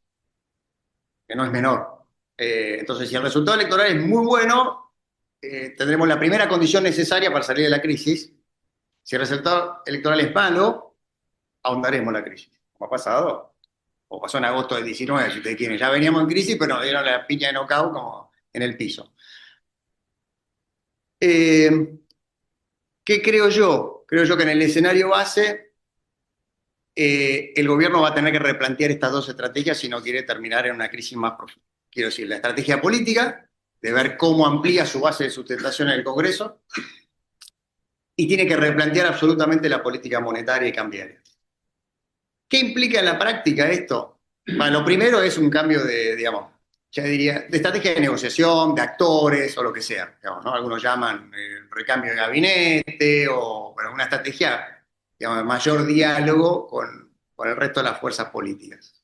que no es menor. Entonces, si el resultado electoral es muy bueno, tendremos la primera condición necesaria para salir de la crisis. Si el resultado electoral es malo, ahondaremos la crisis, como ha pasado, o pasó en agosto del 19, si ustedes quieren. Ya veníamos en crisis, pero nos dieron la piña de knockout como en el piso. Eh, ¿Qué creo yo? Creo yo que en el escenario base el gobierno va a tener que replantear estas dos estrategias si no quiere terminar en una crisis más profunda. Quiero decir, la estrategia política, de ver cómo amplía su base de sustentación en el Congreso, y tiene que replantear absolutamente la política monetaria y cambiaria. ¿Qué implica en la práctica esto? Bueno, lo primero es un cambio de, digamos, ya diría, de estrategia de negociación, de actores o lo que sea. Digamos, ¿no? Algunos llaman recambio de gabinete o bueno, una estrategia, digamos, de mayor diálogo con el resto de las fuerzas políticas.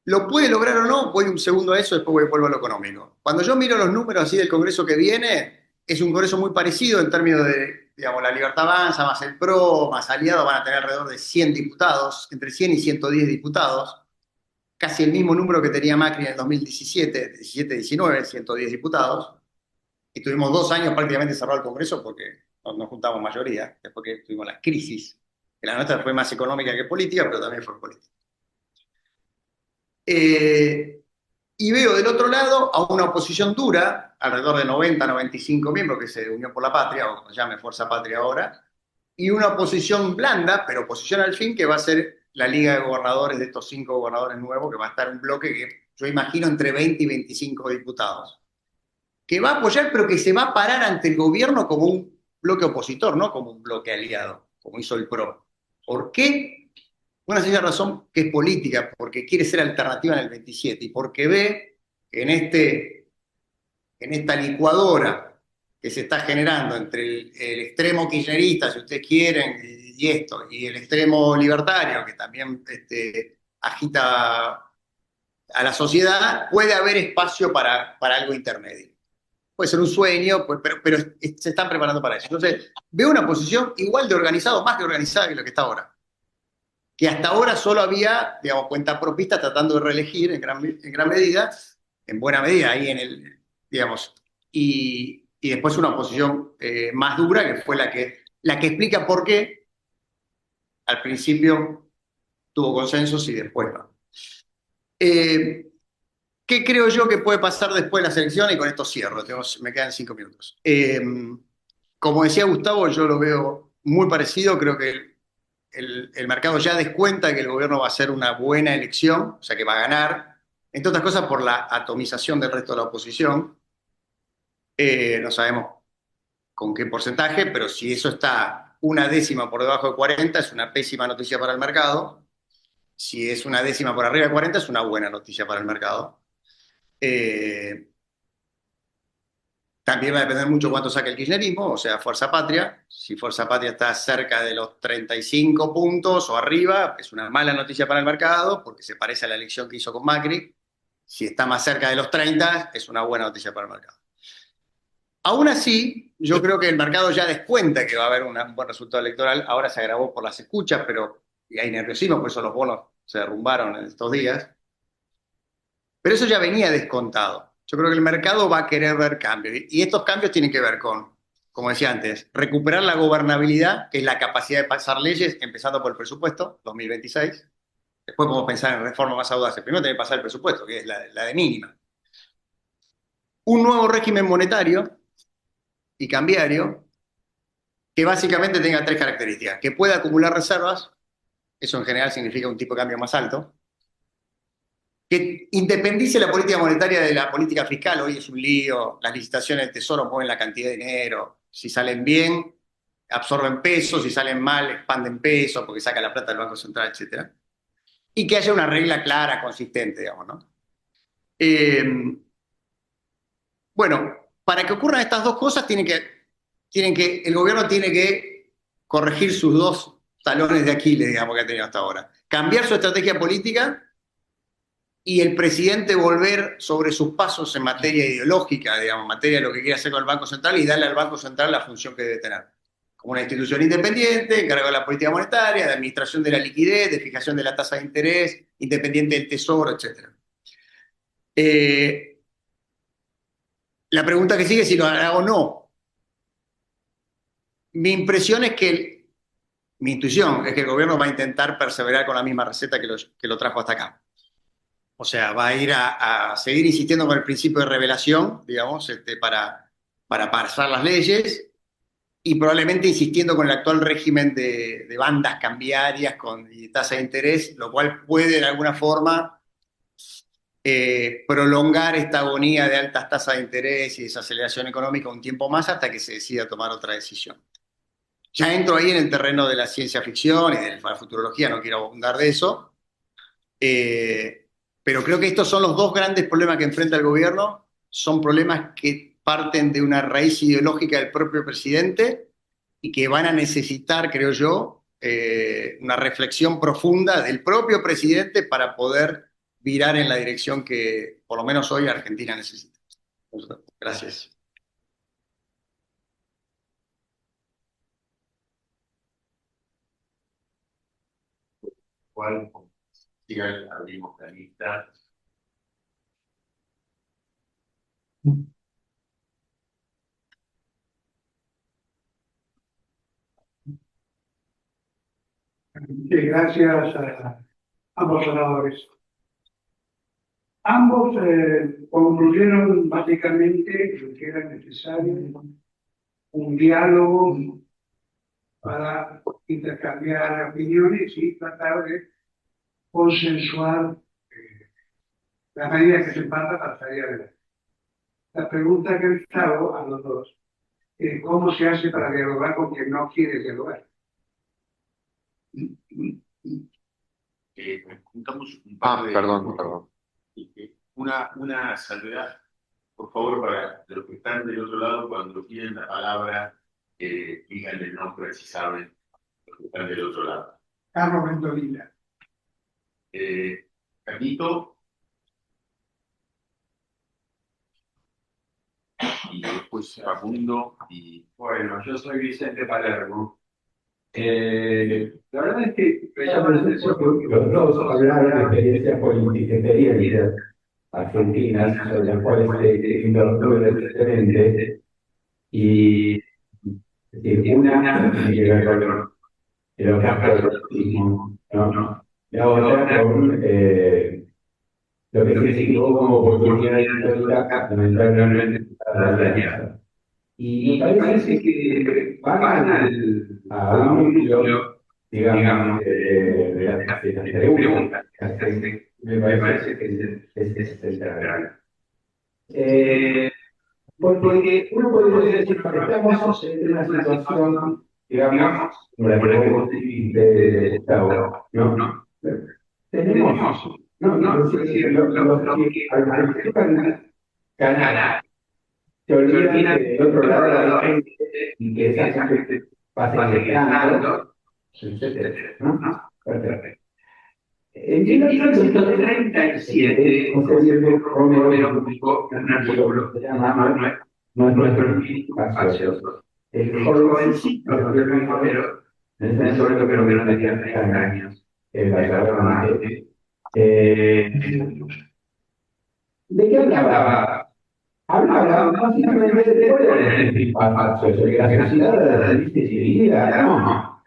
¿Lo puede lograr o no? Voy un segundo a eso, después vuelvo a lo económico. Cuando yo miro los números así del Congreso que viene, es un Congreso muy parecido en términos de, digamos, la Libertad Avanza, más el PRO, más aliados, van a tener alrededor de 100 diputados, entre 100 y 110 diputados, casi el mismo número que tenía Macri en el 2017, 17-19, 110 diputados, y tuvimos 2 años prácticamente cerrado el Congreso porque no juntamos mayoría, después que tuvimos la crisis, que la nuestra fue más económica que política, pero también fue política. Y veo del otro lado a una oposición dura, alrededor de 90, 95 miembros, que se unió por la patria, o como se llame Fuerza Patria ahora, y una oposición blanda, pero oposición al fin, que va a ser la Liga de Gobernadores de estos 5 gobernadores nuevos, que va a estar un bloque que yo imagino entre 20 y 25 diputados, que va a apoyar, pero que se va a parar ante el gobierno como un bloque opositor, no como un bloque aliado, como hizo el PRO. ¿Por qué? Una sencilla razón que es política, porque quiere ser alternativa en el 27 y porque ve en, en esta licuadora que se está generando entre el extremo kirchnerista, si ustedes quieren, y esto, y el extremo libertario, que también agita a la sociedad, puede haber espacio para algo intermedio. Puede ser un sueño, pues, pero se están preparando para eso. Entonces, veo una posición igual de organizada, más que organizada que lo que está ahora, que hasta ahora solo había, digamos, cuentapropistas tratando de reelegir en gran medida, en buena medida, ahí en el, digamos, y después una oposición más dura, que fue la que explica por qué al principio tuvo consensos y después no. ¿Qué creo yo que puede pasar después de las elecciones? Y con esto cierro, me quedan 5 minutos. Como decía Gustavo, yo lo veo muy parecido, creo que el mercado ya descuenta que el gobierno va a hacer una buena elección, o sea que va a ganar, entre otras cosas por la atomización del resto de la oposición. No sabemos con qué porcentaje, pero si eso está una décima por debajo de 40, es una pésima noticia para el mercado. Si es una décima por arriba de 40, es una buena noticia para el mercado. Eh, También va a depender mucho cuánto saque el kirchnerismo, o sea, Fuerza Patria. Si Fuerza Patria está cerca de los 35 puntos o arriba, es una mala noticia para el mercado, porque se parece a la elección que hizo con Macri. Si está más cerca de los 30, es una buena noticia para el mercado. Aún así, yo creo que el mercado ya descuenta que va a haber un buen resultado electoral. Ahora se agravó por las escuchas, pero y hay nerviosismo, por eso los bonos se derrumbaron en estos días. Pero eso ya venía descontado. Yo creo que el mercado va a querer ver cambios. Y estos cambios tienen que ver con, como decía antes, recuperar la gobernabilidad, que es la capacidad de pasar leyes, empezando por el presupuesto, 2026. Después podemos pensar en reformas más audaces. Primero tiene que pasar el presupuesto, que es la de mínima. Un nuevo régimen monetario y cambiario que básicamente tenga 3 características. Que pueda acumular reservas, eso en general significa un tipo de cambio más alto. Que independice la política monetaria de la política fiscal. Hoy es un lío, las licitaciones del Tesoro mueven la cantidad de dinero, si salen bien, absorben pesos, si salen mal, expanden pesos, porque saca la plata del Banco Central, etc. Y que haya una regla clara, consistente, digamos, ¿no? Bueno, para que ocurran estas dos cosas, el gobierno tiene que corregir sus dos talones de Aquiles, digamos, que ha tenido hasta ahora. Cambiar su estrategia política y el presidente volver sobre sus pasos en materia ideológica, digamos, en materia de lo que quiere hacer con el Banco Central y darle al Banco Central la función que debe tener. Como una institución independiente, encargada de la política monetaria, de administración de la liquidez, de fijación de la tasa de interés, independiente del Tesoro, etc. La pregunta que sigue es si lo hará o no. Mi impresión es que, mi intuición es que el gobierno va a intentar perseverar con la misma receta que lo trajo hasta acá. O sea, va a ir a seguir insistiendo con el principio de revelación, digamos, para pasar las leyes, y probablemente insistiendo con el actual régimen de bandas cambiarias y tasa de interés, lo cual puede de alguna forma prolongar esta agonía de altas tasas de interés y desaceleración económica un tiempo más hasta que se decida tomar otra decisión. Ya entro ahí en el terreno de la ciencia ficción y de la futurología, no quiero abundar de eso, pero creo que estos son los dos grandes problemas que enfrenta el gobierno, son problemas que parten de una raíz ideológica del propio presidente y que van a necesitar, creo yo, una reflexión profunda del propio presidente para poder virar en la dirección que por lo menos hoy Argentina necesita. Gracias. Igual, sigan, abrimos la lista. Sí, gracias a ambos oradores. Ambos concluyeron básicamente que era necesario un diálogo para intercambiar opiniones y tratar de consensuar las medidas que se faltan para salir adelante. La pregunta que les hago a los dos es cómo se hace para dialogar con quien no quiere dialogar. Juntamos un par de... perdón. Una salvedad, por favor, para los que están del otro lado, cuando tienen la palabra, digan el nombre si saben los que están del otro lado. Carlos Ventolina. Carlito. Y después Facundo y... Bueno, yo soy Vicente Palermo. La verdad es que me llama la atención porque los dos hablaron de experiencias políticas, experiencias argentinas, sobre las cuales tuve recientemente, y es decir, una tiene que ver con el capitalismo, ¿no? La otra con lo que se situó como oportunidad histórica, lamentablemente, para la alianza. Y me parece que van a un núcleo, digamos, de las preguntas que hacen, me parece que es central. Porque uno podría decir que estamos en una situación, digamos, como la que vos de Gustavo, ¿no? Tenemos, no, es decir, los que participan ganar. Se olvidan que del otro lado hay gente y que esa gente va a seguir estando, etcétera, ¿no? Perfecto. En 1937, José Diego Romero publicó un artículo que se llama Nuestros espacios. El jovencito José Romero, en ese momento creo que no tenía 30 años, exactamente. ¿De qué hablaba? Hablaba básicamente de la sociedad de la civilidad, no,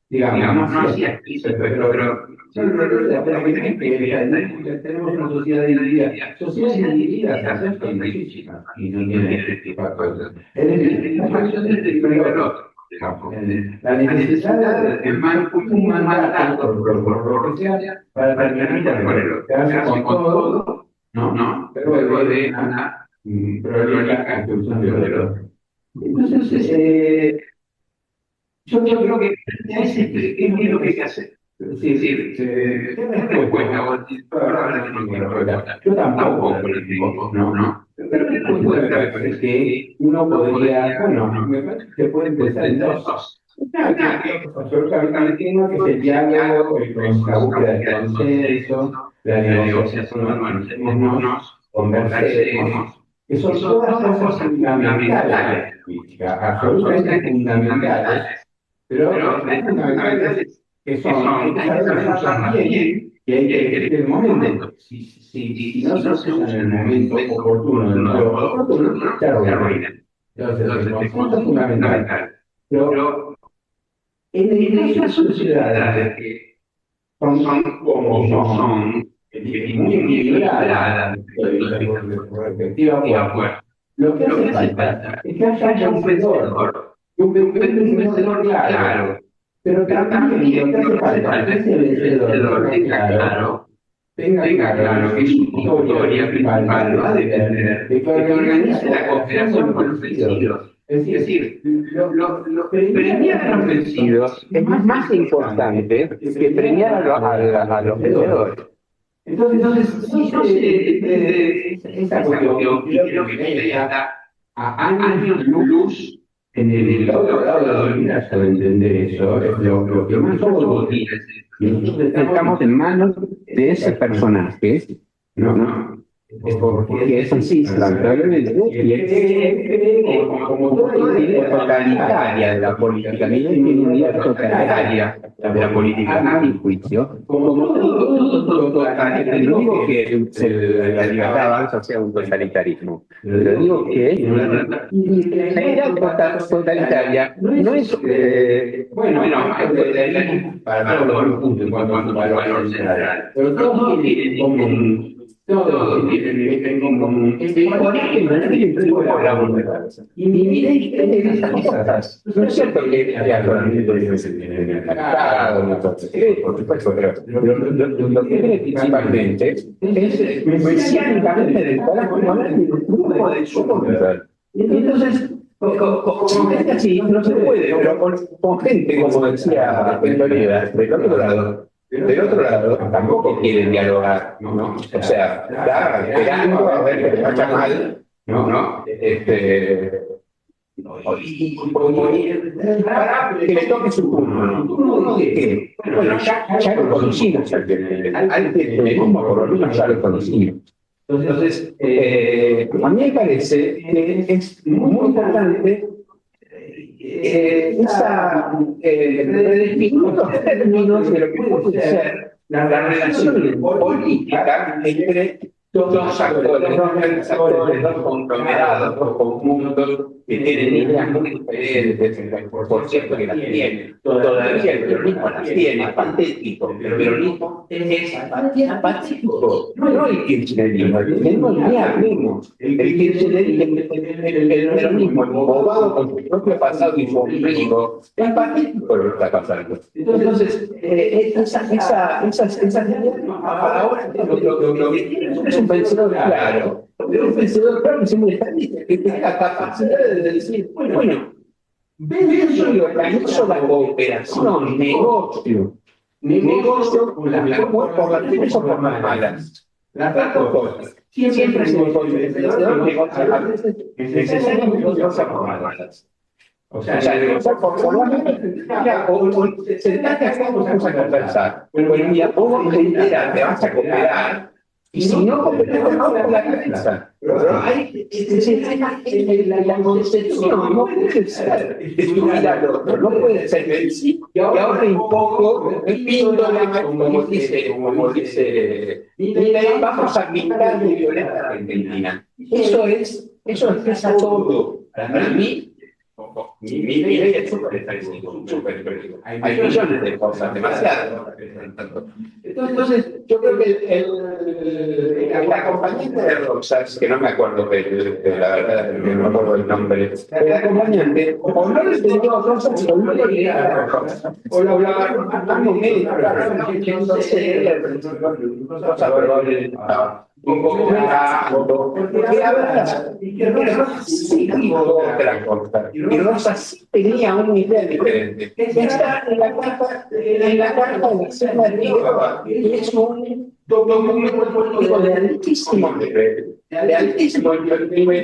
digamos, no hacía explícito, pero tenemos una sociedad dividida. Sociedades divididas se aceptan muchísimas y no tienen este tipo de cosas. Es decir, la función del primero del otro. La necesidad de un mandato, por lo que sea, para terminar con el otro. Quedarse con todo, no, pero de una prolífica construcción del otro. Entonces, yo creo que ¿qué es lo que hay que hacer? Sí, ¿qué respuesta? Yo tampoco político, no. Pero ¿qué respuesta me parece que uno podría, bueno, me parece que se puede empezar en dos. Una que absolutamente que es el diálogo, la búsqueda del consenso, la negociación, conversemos, que son todas cosas fundamentales de la política, absolutamente fundamentales. Pero fundamentales que son, hay que saber usar bien que hay que elegir el momento. Si no se usa en el momento oportuno, en el modo oportuno, se arruina. Entonces, el concepto es fundamental. Pero en esas sociedades que son como son, muy equilibradas, desde su perspectiva fuerte, lo que hace falta es que haya un vencedor. Un vencedor claro. Pero también lo que hace falta es que ese vencedor tenga claro que su historia principal va a depender de que organice la cooperación con los vencidos. Es decir, premiar a los vencidos es más importante que premiar a los vencedores. Entonces, esa cuestión, creo que está a años luz en el otro lado de la dolina, sabe entender eso, es lo que más somos y nosotros estamos en manos de ese personaje, ¿no? Porque es así, lamentablemente, y él cree como toda idea totalitaria de la política, Miguel tiene una idea totalitaria de la política, a mi juicio, como todo totalitario. No digo que la libertad avanza sea un totalitarismo, pero digo que la idea totalitaria no es, bueno, para todos los puntos en cuanto a su valor central, pero todos tienen como todo tiene común. El coraje no es la voluntad. Y miren que esas cosas. No es cierto que haya solamente se tiene mercado, por supuesto, pero lo que tiene principalmente es mesiánicamente del coraje, no es un grupo de su voluntad. Entonces, con gente así no se puede, pero con gente, como decía Pendoleda, del otro lado, tampoco quieren dialogar, ¿no? O sea, está esperando a ver que le vaya mal, ¿no? Para que le toque su turno. ¿Turno de qué? Bueno, ya lo conocimos al mismo por lo menos ya lo conocimos. Entonces, a mí me parece que es muy importante redefinir los términos de lo que puede ser la relación política entre dos actores, dos conglomerados, dos conjuntos que tienen ideas muy diferentes, por cierto que las tienen, todavía el peronismo las tiene, es patético, pero el peronismo es patético, no el kirchnerismo, el kirchnerismo ni hablemos, el kirchnerismo, el peronismo, embobado con su propio pasado y su ombligo, es patético lo que está pasando. Entonces, esas ideas ahora lo que tienen es un vencedor claro. Pero un vencedor claro que siempre está que tiene la capacidad de decir, bueno, venzo y organizo la cooperación, negocio por las buenas o por las malas. Las dos cosas. Siempre se vencedor negocia, a veces necesariamente negocia por las malas. O sea, negociar por las malas, o sentarte acá y vamos a conversar. Pero mira, vos te vas a cooperar. Y si no competemos por la cabeza, pero hay la concepción, no puede ser destruir al otro, no puede ser que sí, y ahora un poco píndola, como dice, vamos a pintar de violeta a Argentina. Eso expresa todo. Para mí, mi ley es súper hay millones de cosas, demasiado. Entonces, yo creo que el acompañante de Roxas, que no me acuerdo, la verdad, no me acuerdo el nombre, el acompañante, o no le tenía a Roxas, o no le tenía a Roxas, o lo hablaba matando médicos, no sé, un poco porque la verdad, Roxas sí dijo otra cosa, y Roxas sí tenía una idea diferente. Está en la carta de la Selva de Figueroa, que es un documento político de altísimo nivel,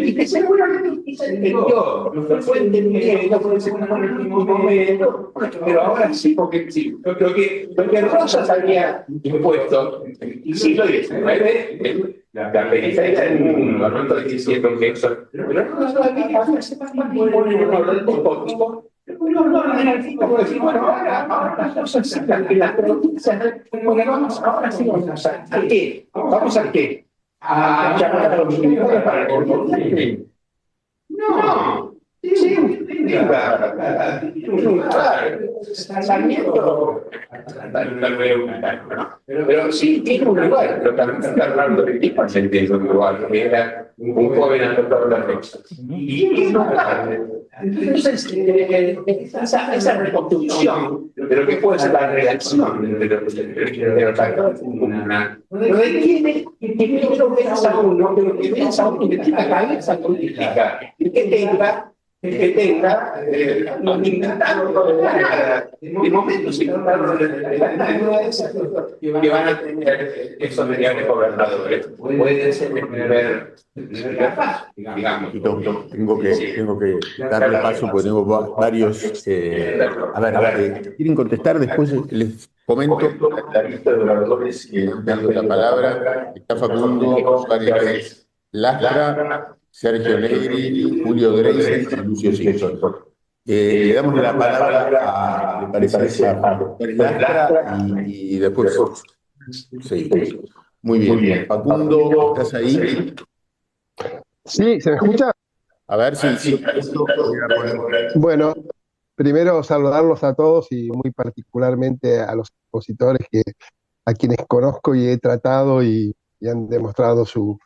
y que seguramente se entendió, no fue entendido, fue en un último momento, pero ahora sí, porque sí, lo que Rosas había impuesto en el siglo XIX, la periferia del mundo, no estoy diciendo que eso, pero no había hace más tiempo en un orden despótico. no, en el tipo como decir, bueno, ahora vamos a hacer las preguntas, bueno, ahora sí vamos a qué, vamos a qué, a llamar a los militares para el no, sí, Sarmiento, tal vez ¿no? Pero sí tiene un lugar, pero también está hablando de tipo en un lugar, que era un joven anotador de textos. Y no entonces, esa reconstrucción de lo que puede ser la relación de los actores requiere que uno piensa uno, que piensa uno que tiene la cabeza política, y que tenga los dictados de momento se trataron que van a tener esos medianos gobernadores. Puede ser el primer paso, digamos. Tengo que darle paso porque tengo varios. A ver, ¿quieren contestar? Después les comento la lista de oradores que dando la palabra. Está Facundo Suárez Lastra, Sergio Negri, Julio Dreisen y Lucio Simpson. Le damos la palabra me parece, a Lastra y después. Sí. Muy bien. Facundo, ¿estás ahí? Sí, ¿se me escucha? A ver si. Bueno, primero saludarlos a todos y muy particularmente a los expositores a quienes conozco y he tratado y han demostrado su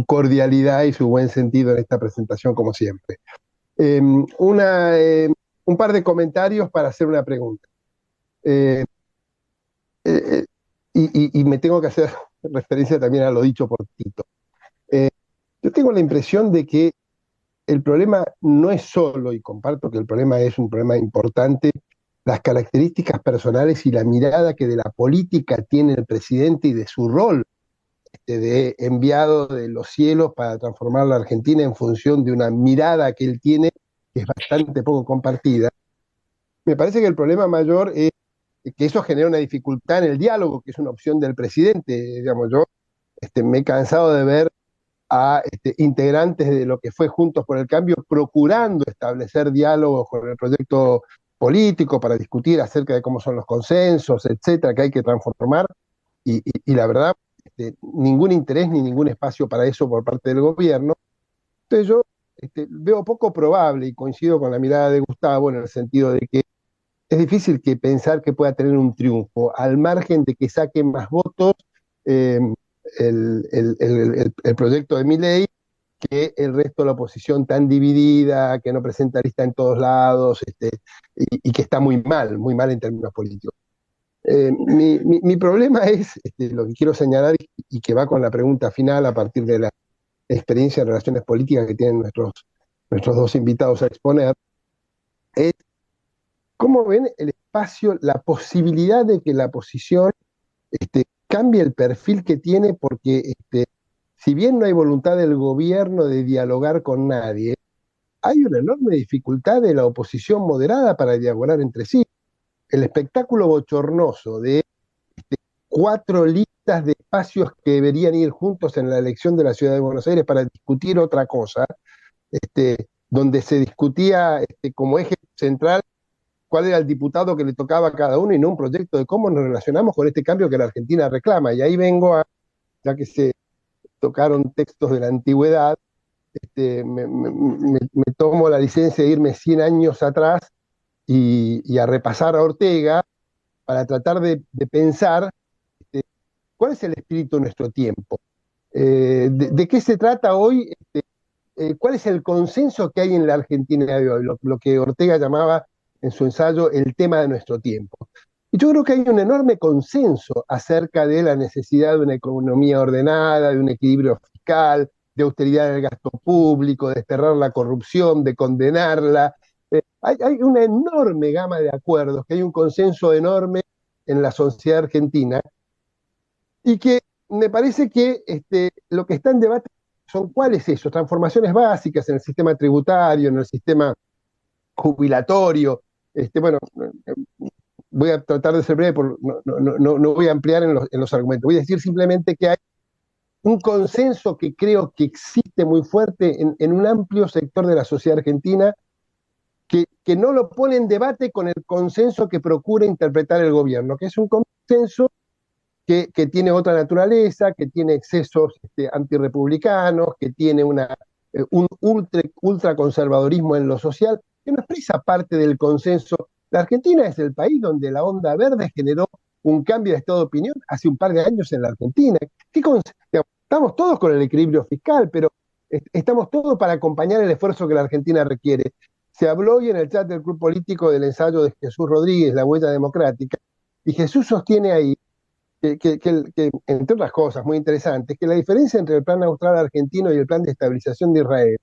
cordialidad y su buen sentido en esta presentación, como siempre. Un par de comentarios para hacer una pregunta. Y me tengo que hacer referencia también a lo dicho por Tito. Yo tengo la impresión de que el problema no es solo, y comparto que el problema es un problema importante, las características personales y la mirada que de la política tiene el presidente y de su rol de enviado de los cielos para transformar la Argentina en función de una mirada que él tiene, que es bastante poco compartida. Me parece que el problema mayor es que eso genera una dificultad en el diálogo, que es una opción del presidente. Digamos, yo me he cansado de ver a integrantes de lo que fue Juntos por el Cambio procurando establecer diálogos con el proyecto político para discutir acerca de cómo son los consensos, etcétera, que hay que transformar, y la verdad, ningún interés ni ningún espacio para eso por parte del gobierno. Entonces yo veo poco probable, y coincido con la mirada de Gustavo en el sentido de que es difícil que pensar que pueda tener un triunfo, al margen de que saque más votos el proyecto de Milei que el resto de la oposición tan dividida, que no presenta lista en todos lados, y que está muy mal en términos políticos. Mi problema es lo que quiero señalar y que va con la pregunta final a partir de la experiencia de relaciones políticas que tienen nuestros dos invitados a exponer, es cómo ven el espacio, la posibilidad de que la oposición cambie el perfil que tiene, porque si bien no hay voluntad del gobierno de dialogar con nadie, hay una enorme dificultad de la oposición moderada para dialogar entre sí. El espectáculo bochornoso de 4 listas de espacios que deberían ir juntos en la elección de la Ciudad de Buenos Aires para discutir otra cosa, donde se discutía como eje central cuál era el diputado que le tocaba a cada uno y no un proyecto de cómo nos relacionamos con este cambio que la Argentina reclama. Y ahí vengo ya que se tocaron textos de la antigüedad, me tomo la licencia de irme 100 años atrás y a repasar a Ortega para tratar de pensar cuál es el espíritu de nuestro tiempo, de qué se trata hoy, cuál es el consenso que hay en la Argentina de hoy, lo que Ortega llamaba en su ensayo el tema de nuestro tiempo. Y yo creo que hay un enorme consenso acerca de la necesidad de una economía ordenada, de un equilibrio fiscal, de austeridad del gasto público, de desterrar la corrupción, de condenarla. Hay una enorme gama de acuerdos, que hay un consenso enorme en la sociedad argentina, y que me parece que lo que está en debate son cuáles eso, transformaciones básicas en el sistema tributario, en el sistema jubilatorio. Bueno, voy a tratar de ser breve, no voy a ampliar en los argumentos. Voy a decir simplemente que hay un consenso que creo que existe muy fuerte en un amplio sector de la sociedad argentina que no lo pone en debate con el consenso que procura interpretar el gobierno, que es un consenso que tiene otra naturaleza, que tiene excesos antirrepublicanos, que tiene un ultraconservadorismo en lo social, que no expresa parte del consenso. La Argentina es el país donde la onda verde generó un cambio de estado de opinión hace un par de años en la Argentina. Estamos todos con el equilibrio fiscal, pero estamos todos para acompañar el esfuerzo que la Argentina requiere. Se habló hoy en el chat del Club Político del ensayo de Jesús Rodríguez, La Huella Democrática, y Jesús sostiene ahí que, entre otras cosas muy interesantes, que la diferencia entre el plan austral argentino y el plan de estabilización de Israel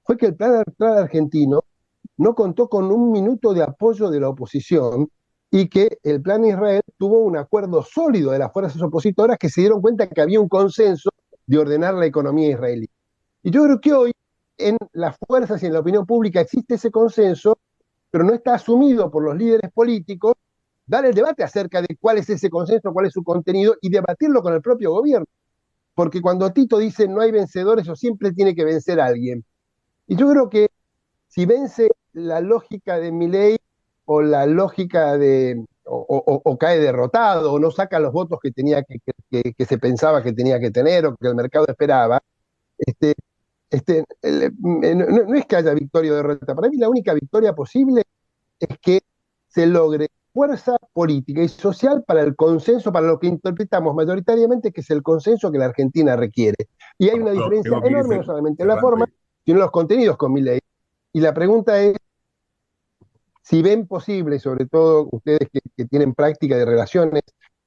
fue que el plan austral argentino no contó con un minuto de apoyo de la oposición y que el plan Israel tuvo un acuerdo sólido de las fuerzas opositoras que se dieron cuenta que había un consenso de ordenar la economía israelí. Y yo creo que hoy en las fuerzas y en la opinión pública existe ese consenso, pero no está asumido por los líderes políticos dar el debate acerca de cuál es ese consenso, cuál es su contenido y debatirlo con el propio gobierno. Porque cuando Tito dice no hay vencedores, o siempre tiene que vencer a alguien. Y yo creo que si vence la lógica de Milei o la lógica de, o cae derrotado, o no saca los votos que tenía que se pensaba que tenía que tener, o que el mercado esperaba, no es que haya victoria o derrota. Para mí la única victoria posible es que se logre fuerza política y social para el consenso, para lo que interpretamos mayoritariamente, que es el consenso que la Argentina requiere. Y hay una diferencia enorme, no solamente en la forma, sino en los contenidos con Milei. Y la pregunta es, si ven posible, sobre todo ustedes que tienen práctica de relaciones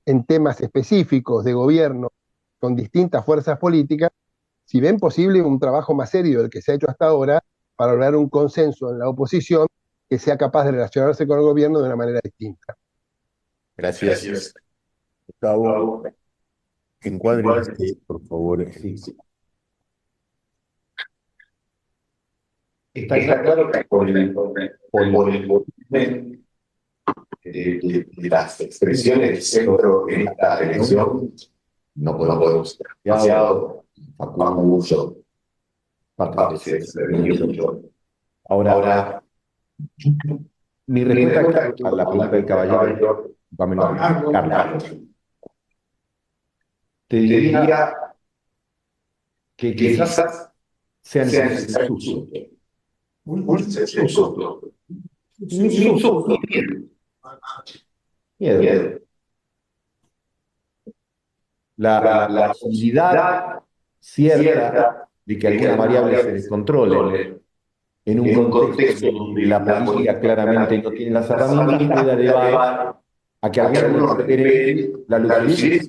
en temas específicos de gobierno con distintas fuerzas políticas, si ven posible un trabajo más serio del que se ha hecho hasta ahora para lograr un consenso en la oposición que sea capaz de relacionarse con el gobierno de una manera distinta. Gracias. Gustavo, encuadre, por favor. Sí. Está claro que por el volumen de las expresiones de centro en esta elección, no podemos ser demasiado mucho. Ahora, mi respuesta a la pregunta del caballero va a Carlos. Te diría que quizás sea necesario un susto. Miedo. La posibilidad cierta de que alguna variable se descontrole en un contexto donde la política claramente no tiene las herramientas, pueda llevar a que algunos recuperen la lucidez,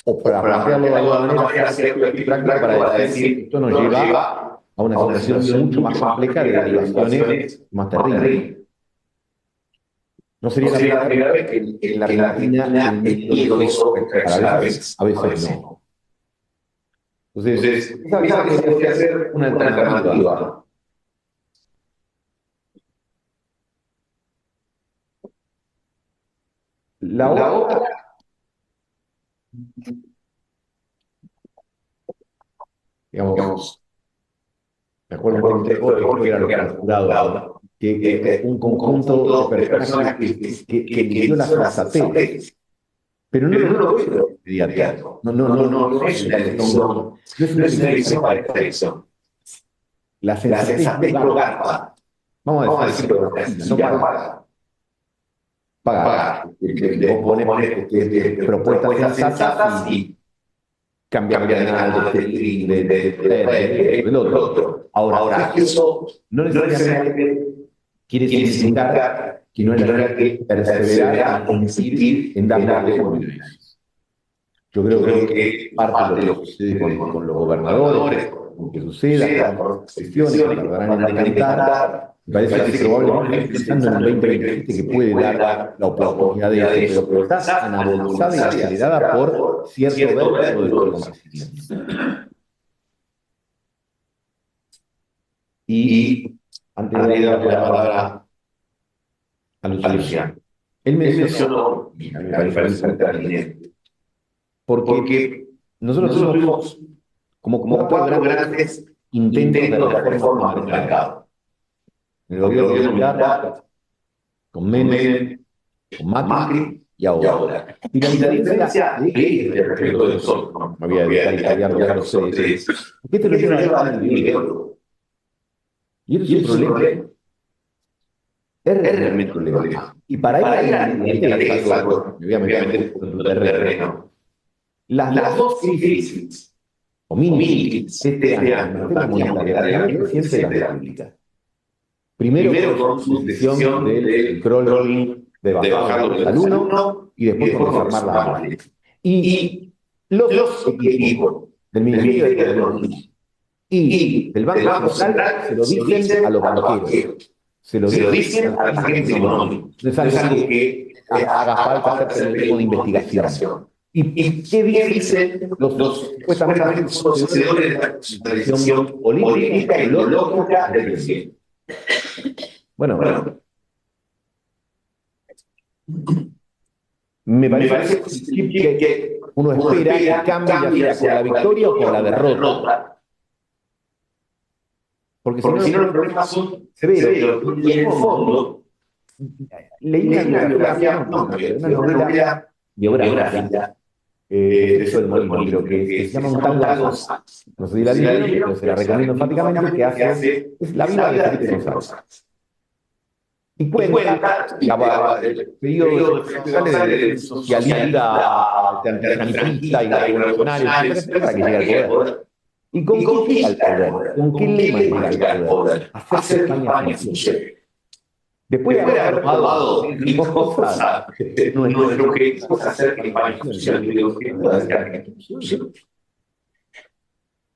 o para plantearlo de alguna manera, práctica para decir esto nos lleva a una situación mucho más compleja de derivaciones más terribles. No sería la primera vez que en la Argentina el medio eso, a veces no. Entonces, esa podría ser una alternativa. La otra, digamos, me acuerdo un poco que era lo que era jurado, que un conjunto de personas que eligió la sensatez, pero no lo veo inmediato. No es una elección, no es una elección para esta elección. La sensatez no garpa. Vamos a decirlo, no pagar. Vos pones propuestas sensatas y cambiar del otro. Ahora, eso no necesariamente quiere significar que no haya que perseverar o insistir en darle oportunidades. Yo creo que parte de lo que sucede con los gobernadores, con que suceda, con las sesiones que tardarán en decantar, me parece que probablemente pensando en el 2027 que puede dar la oportunidad de eso, pero está anabolizada y acelerada por cierto vértigo de los acontecimientos. Y antes de darle la palabra a Luciano, él mencionó, y a mí me parece pertinente, porque nosotros somos como cuatro grandes intentos de reforma del mercado. en el gobierno militar, con Menem, con Macri y ahora. Y la diferencia es el respeto de nosotros. No me voy a dedicar a italiano, ya lo sé. ¿Qué te lo lleva a hablar del ideólogo? Y eso es un problema. Es realmente un problema. Y para ir a la identidad, me voy a meter en tu terreno. Las dos crisis, o mini crisis, este año, el presidente de la República. Primero con su decisión del crawling, de bajar los alumnos, y después con desarmar la base. Y los dos equipos del Ministerio de Economía y del Banco Central se lo dicen a los banqueros, se lo dicen a la gente económica. No es algo que haga falta hacer un tipo de investigación. ¿Y qué dicen los supuestamente conocedores de la decisión política y ideológica del presidente? Bueno, me parece que uno espera que cambie ya sea con la victoria o con la derrota. Porque si no, los problemas son severos. Y en el fondo, leí una novela biográfica de Sol Molino, pero que se llama Un tango de González. No sé si la vieron, pero se la recomiendo enfáticamente, que hace es la vida de Felipe González. Y cuenta el periodo de socialista, anticapitalista y revolucionario, para que llegue al poder. ¿Y con qué llega al poder? ¿Con qué lema llega al poder? Hacer España funcione. Después de haber armado dos cosas, nuestro objetivo es hacer que España funcione.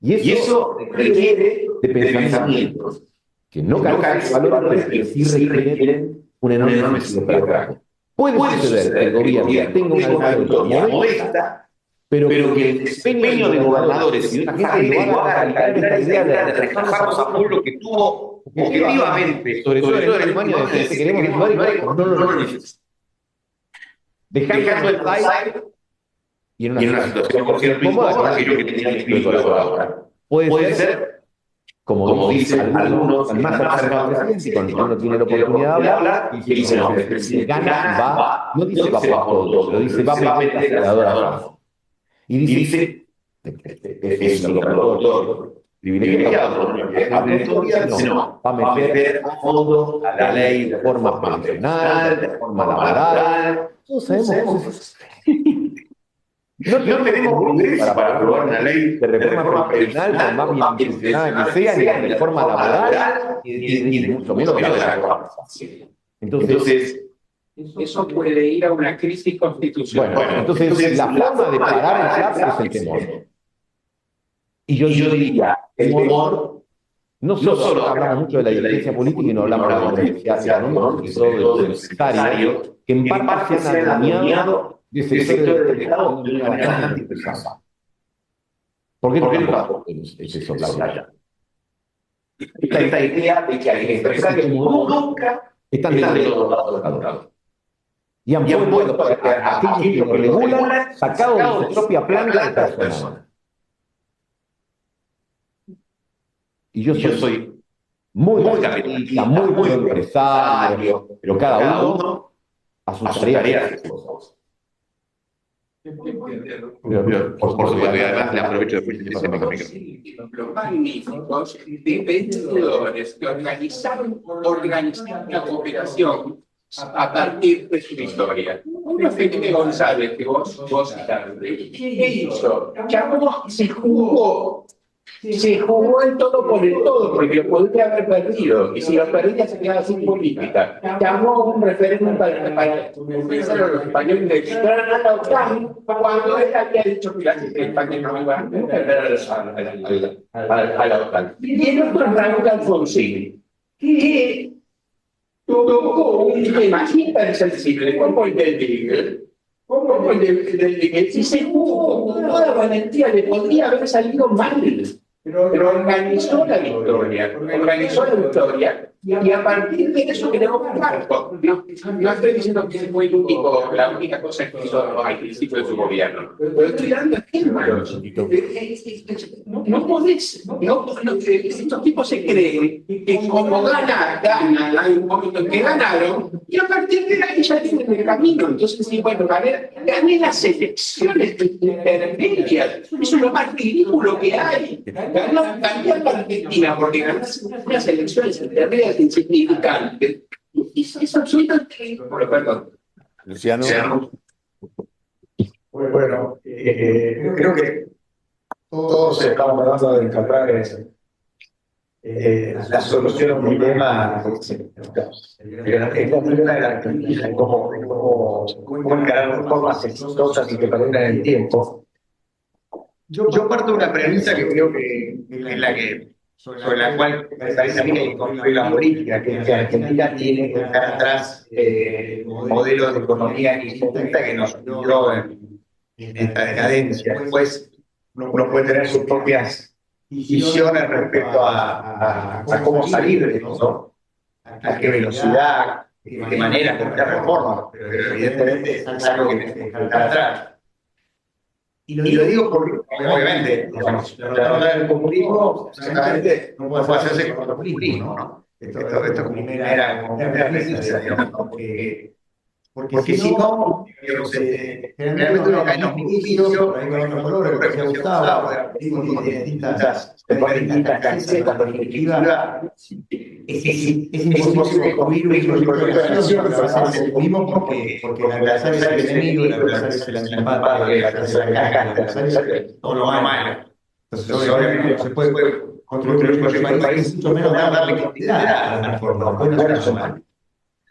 Y eso requiere de pensamientos que no causan valor, pero que sí requieren un enorme esfuerzo. Puede suceder que el gobierno tenga una autonomía modesta, pero que el desempeño de gobernadores y de otra gente lo haga calcar esta idea de retrasarnos a pueblo que tuvo objetivamente, sobre todo en Alemania, de decir que queremos ayudar y no lo necesitamos. Dejando el país y en una situación cómoda, aquello que tenía el colaborador. Puede ser, como dicen algunos, más cercanos al presidente, cuando uno tiene la oportunidad de hablar, y que dice, no, el presidente gana, va, no dice va por todo, lo dice va a meter la aceleradora abajo. Y dice, es un doctor privilegiado, no, va a meter a fondo a la ley de forma profesional, de forma laboral. Todos sabemos cosas. No tenemos Congreso para aprobar una ley de reforma profesional, por más bien intencionada que sea, ni de reforma laboral, ni mucho menos que la. Entonces, eso puede ir a una crisis constitucional. Bueno, entonces la forma de parar el colapso es el temor. Y yo diría, el temor, no solo hablamos mucho de la dirigencia política y no hablamos de la dirigencia económica, y todo de lo necesario, que en parte se han alineado de sectores del Estado de una manera bastante pesada. ¿Por qué no tampoco es eso, Laura? Esta idea de que hay empresarios como nunca están del otro lado. Y han puesto a aquellos que lo regulan sacado de su propia planta de personal. Y yo soy muy capitalista, muy empresario, pero cada uno a sus tareas. Por supuesto, y además le aprovecho después de ese micrófono. Los magníficos vendedores que organizaron la cooperación a partir de su historia. Uno es Felipe González, que vos citaste. ¿Qué hizo? Llamó, se jugó el todo por el todo, porque lo podría haber perdido, y si lo perdía se quedaba sin política. Llamó un referéndum para convencer a los españoles de que entraran a la OTAN, cuando él había dicho que España no iba a entrar a la OTAN. Y el otro es Raúl Alfonsín, que tocó un tema hipersensible como el del Beagle, y se jugó con toda valentía, le podría haber salido mal. Pero organizó la victoria Y a partir de eso queremos un marco. No estoy diciendo que es muy único, la única cosa que hizo al principio de su gobierno, pero estoy dando ejemplos. No podés, estos tipos se creen que como ganan, hay un momento en que ganaron, y a partir de ahí ya tienen el camino. Entonces, sí, bueno, gané las elecciones intermedias, eso es lo más ridículo que hay. Cambiar la Argentina porque ganás unas elecciones intermedias insignificantes. Es absolutamente ridículo, perdón. Luciano. Bueno, creo que todos estamos tratando de encontrar la solución a un problema. Es la primera de la Argentina, cómo encarar formas exitosas y que perduran en el tiempo. Yo parto de una premisa que creo que es la que, sobre la cual me parece a mí que hay que construir la política, que es que Argentina tiene que dejar atrás modelos de economía kirchnerista que nos hundió en esta decadencia. Después uno puede tener sus propias visiones respecto a cómo salir de eso, a qué velocidad, de qué manera, con qué reforma, pero evidentemente es algo que tenemos que dejar atrás. Y lo digo porque, obviamente, la derrota del comunismo, exactamente, no puede hacerse con el populismo, ¿no? Esto es como primera premisa, digamos, porque si no, generalmente uno cae en los juicios, por ahí con otros colores, que se ha gustado, tiene distintas perspectivas. Es imposible construir un proyecto de nación que va a ser el mismo porque el adversario es el enemigo, el adversario es el antipático, el adversario es todo lo malo. Entonces, obviamente, no se puede construir un proyecto de país, mucho menos darle continuidad a la reforma, buenas o malas.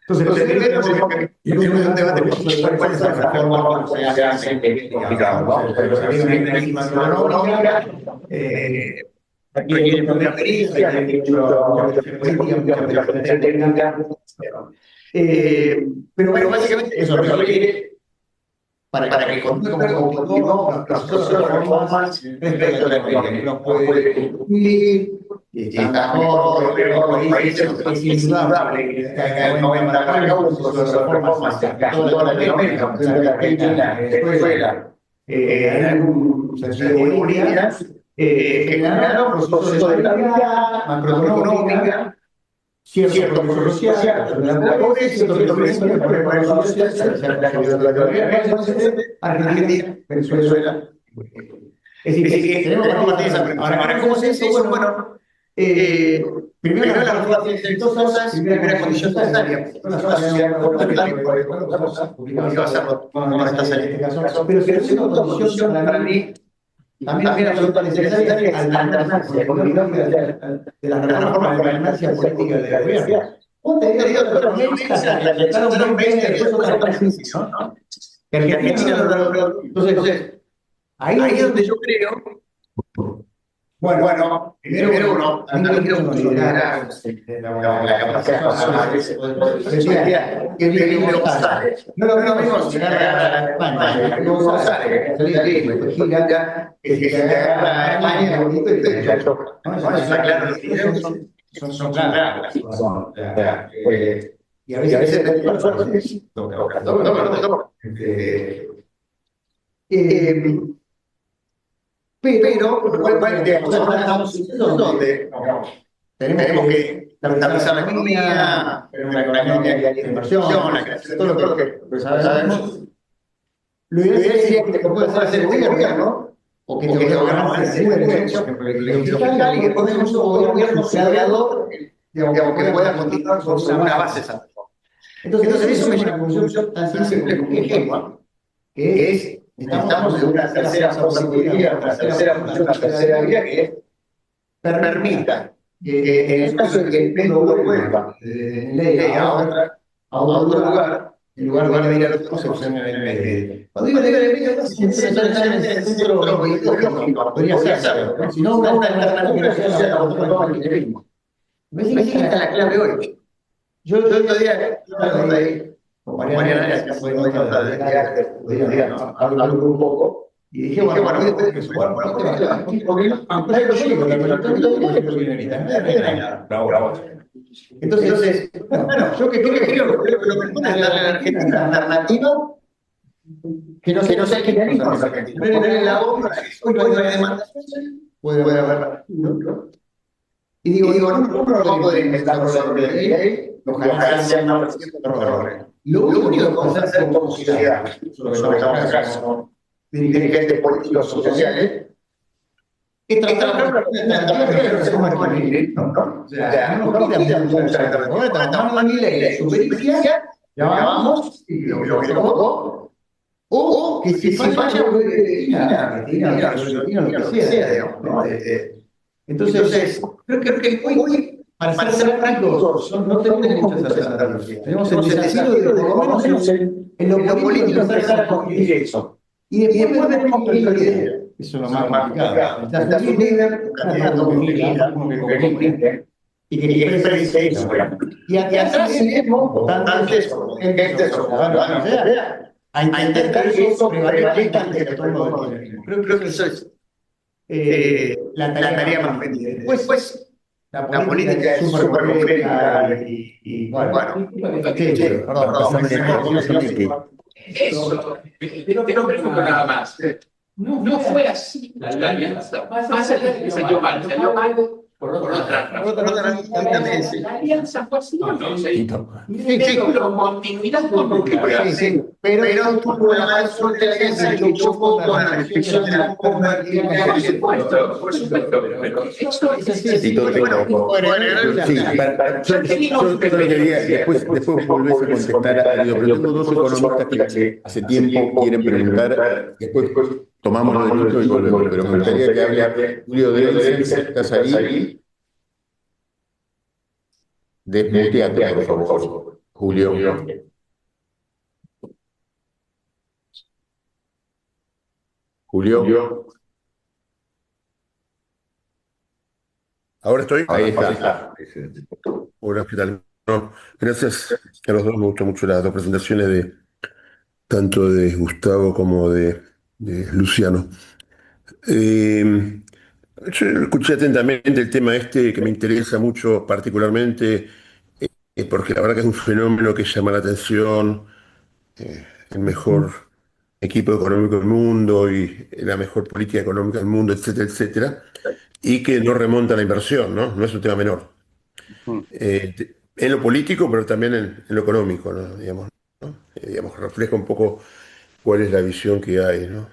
Entonces, tenemos un debate sobre cuál es la reforma, cómo se hace, es complicado, ¿no? Pero también hay una crisis macroeconómica, aquí hay que poner pericia, hay que mucha política técnica, pero básicamente eso requiere para que continúe como las reformas respecto a la economía, que no puede cumplir, está mejor, es indudable que está en 90 cargos, sus reformas casi toda Latinoamérica, Argentina, Venezuela, en algún sentido de Bolivia, generaron procesos de estabilidad macroeconómica, cierto progreso social, la pobreza, cierto progreso social, Argentina, Venezuela. Es decir, que tenemos que partir de esa premisa. Ahora, ¿cómo se hace eso? Bueno, primero las reformas exitosas, primera condición necesaria. Una sociedad publicada con esta serie. Pero segunda condición para mí, también absolutamente necesaria, alternancia económica de las reformas para la alternancia política de la gobierno. Te digo que los meses aceptaron 20 después otra crisis, ¿no? Entonces, ahí es donde yo creo. Bueno, primero uno, también creo que liderar la capacidad de que viene González. No lo mismo llegar a España, que González, que gira, que agarra a España, bonito y te choca. Está claro, los lideros son claros. Y a veces toca. Pero, estamos donde tenemos que estabilizar la economía, una economía de inversión, la creación, todo lo que sabemos. Lo ideal sería que pueda hacer el gobierno, o que el gobierno haga una elección, fiscal, y que podamos un gobierno creador, que pueda continuar con una base sana. Entonces, eso me lleva a una conclusión tan simple como un ejemplo, que es. Estamos en una tercera posibilidad, una tercera vía que permita que en el caso de que el pelo vuelva de ley a otro lugar, en lugar de ir a otro, se usa en el medio. Cuando digo en el medio, no es necesariamente en el centro ideológico, podría ser, sino una alternativa que no sea la otra del kirchnerismo. Me parece que esta es la clave hoy. Yo el otro día, ahí, con Mariana, que fue nota de arte, hablar un poco, y dije, bueno, bravo. Entonces, bueno, yo que creo que lo mejor es darle a la Argentina una alternativa que no sea el kirchnerismo a la Argentina. Ponerle la obra, hoy no hay demanda social, puede haber, ¿no? Y digo, no lo vamos a poder inventar por la propia ley, ojalá sea más errores. Lo único que podemos hacer como sociedad, lo que estamos acá somos dirigentes políticos sociales, es trabajar con la alternativa que hacemos con el ley, ¿no? O sea, no nos quita mucha alternativa. Estamos en la ley, su pericia, ya vamos, y lo que tocó, o que si falla, Argentina, lo que sea, digamos, ¿no? Entonces, creo que hoy, para ser prácticos, no tenemos muchas alternativas. Tenemos el desafío de, por lo menos en lo político, empezar a construir eso. Y después tenemos que líder. Eso es lo más complicado. Necesitas un líder, un candidato que comunique y que exprese eso. Y atrás tenemos votantes, gente a intentar que eso prevalezca ante todo el tiempo. Creo que eso es la tarea más pendiente. Después, la política es súper compleja y bueno, Eso, pero te pregunto nada más. No fue así la alianza. Más allá de que salió mal por otra razón. La alianza fue así, ¿no? Sí, pero continuidad con ruptura. Pero tuvo la mala suerte de la alianza que chocó con la restricción de la compra. Por supuesto, pero eso es así. Después volvés a contestar a Diego, pero tengo dos economistas que hace tiempo quieren preguntar, después tomamos lo del otro y volvemos, pero me gustaría que hable Julio de ¿estás ahí? Desmuteate, por favor, Julio. Julio. Ahora estoy. Ahí está. Hola, ¿qué tal? No, gracias a los dos, me gustan mucho las dos presentaciones de tanto de Gustavo como de Luciano. Yo escuché atentamente el tema este que me interesa mucho particularmente, porque la verdad que es un fenómeno que llama la atención, el mejor equipo económico del mundo y la mejor política económica del mundo, etcétera, etcétera, y que no remonta a la inversión, ¿no? No es un tema menor. En lo político, pero también en lo económico, ¿no? Digamos, refleja un poco cuál es la visión que hay, ¿no?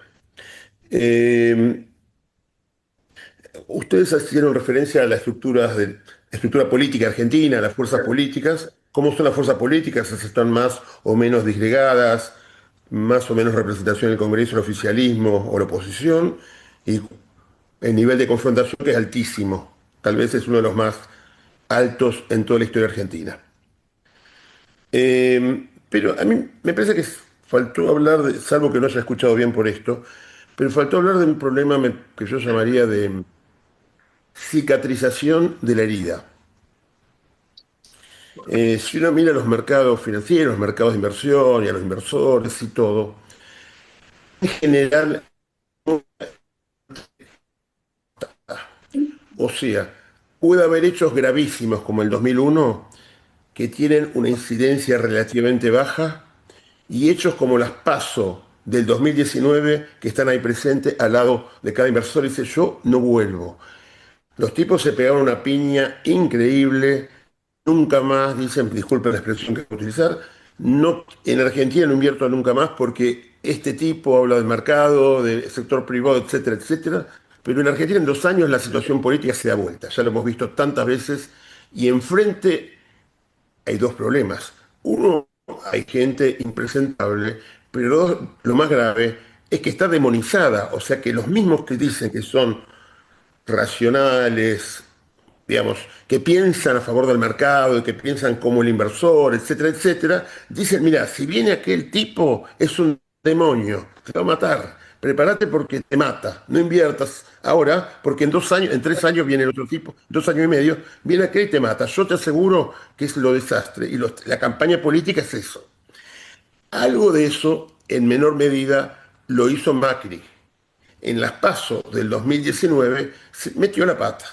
Ustedes hicieron referencia a la estructura política argentina, a las fuerzas políticas. ¿Cómo son las fuerzas políticas? Si están más o menos disgregadas, más o menos representación en el Congreso, el oficialismo o la oposición, y el nivel de confrontación que es altísimo. Tal vez es uno de los más altos en toda la historia argentina. Pero a mí me parece que faltó hablar de, salvo que no haya escuchado bien por esto, pero faltó hablar de un problema que yo llamaría de cicatrización de la herida. Si uno mira los mercados financieros, los mercados de inversión y a los inversores y todo, en general, o sea, puede haber hechos gravísimos como el 2001 que tienen una incidencia relativamente baja y hechos como las PASO del 2019 que están ahí presentes al lado de cada inversor y dice yo no vuelvo. Los tipos se pegaron una piña increíble, nunca más, dicen, disculpen la expresión que voy a utilizar, no, en Argentina no invierto nunca más porque este tipo habla del mercado, del sector privado, etcétera, etcétera, pero en Argentina en 2 años la situación política se da vuelta, ya lo hemos visto tantas veces, y enfrente hay 2 problemas. Uno, hay gente impresentable, pero lo más grave es que está demonizada, o sea que los mismos que dicen que son racionales, digamos, que piensan a favor del mercado, que piensan como el inversor, etcétera, etcétera, dicen, mira, si viene aquel tipo, es un demonio, te va a matar, prepárate porque te mata, no inviertas ahora, porque en 2 años, en 3 años viene el otro tipo, 2 años y medio, viene aquel y te mata. Yo te aseguro que es lo desastre, y la campaña política es eso. Algo de eso, en menor medida, lo hizo Macri. En las PASO del 2019 se metió la pata.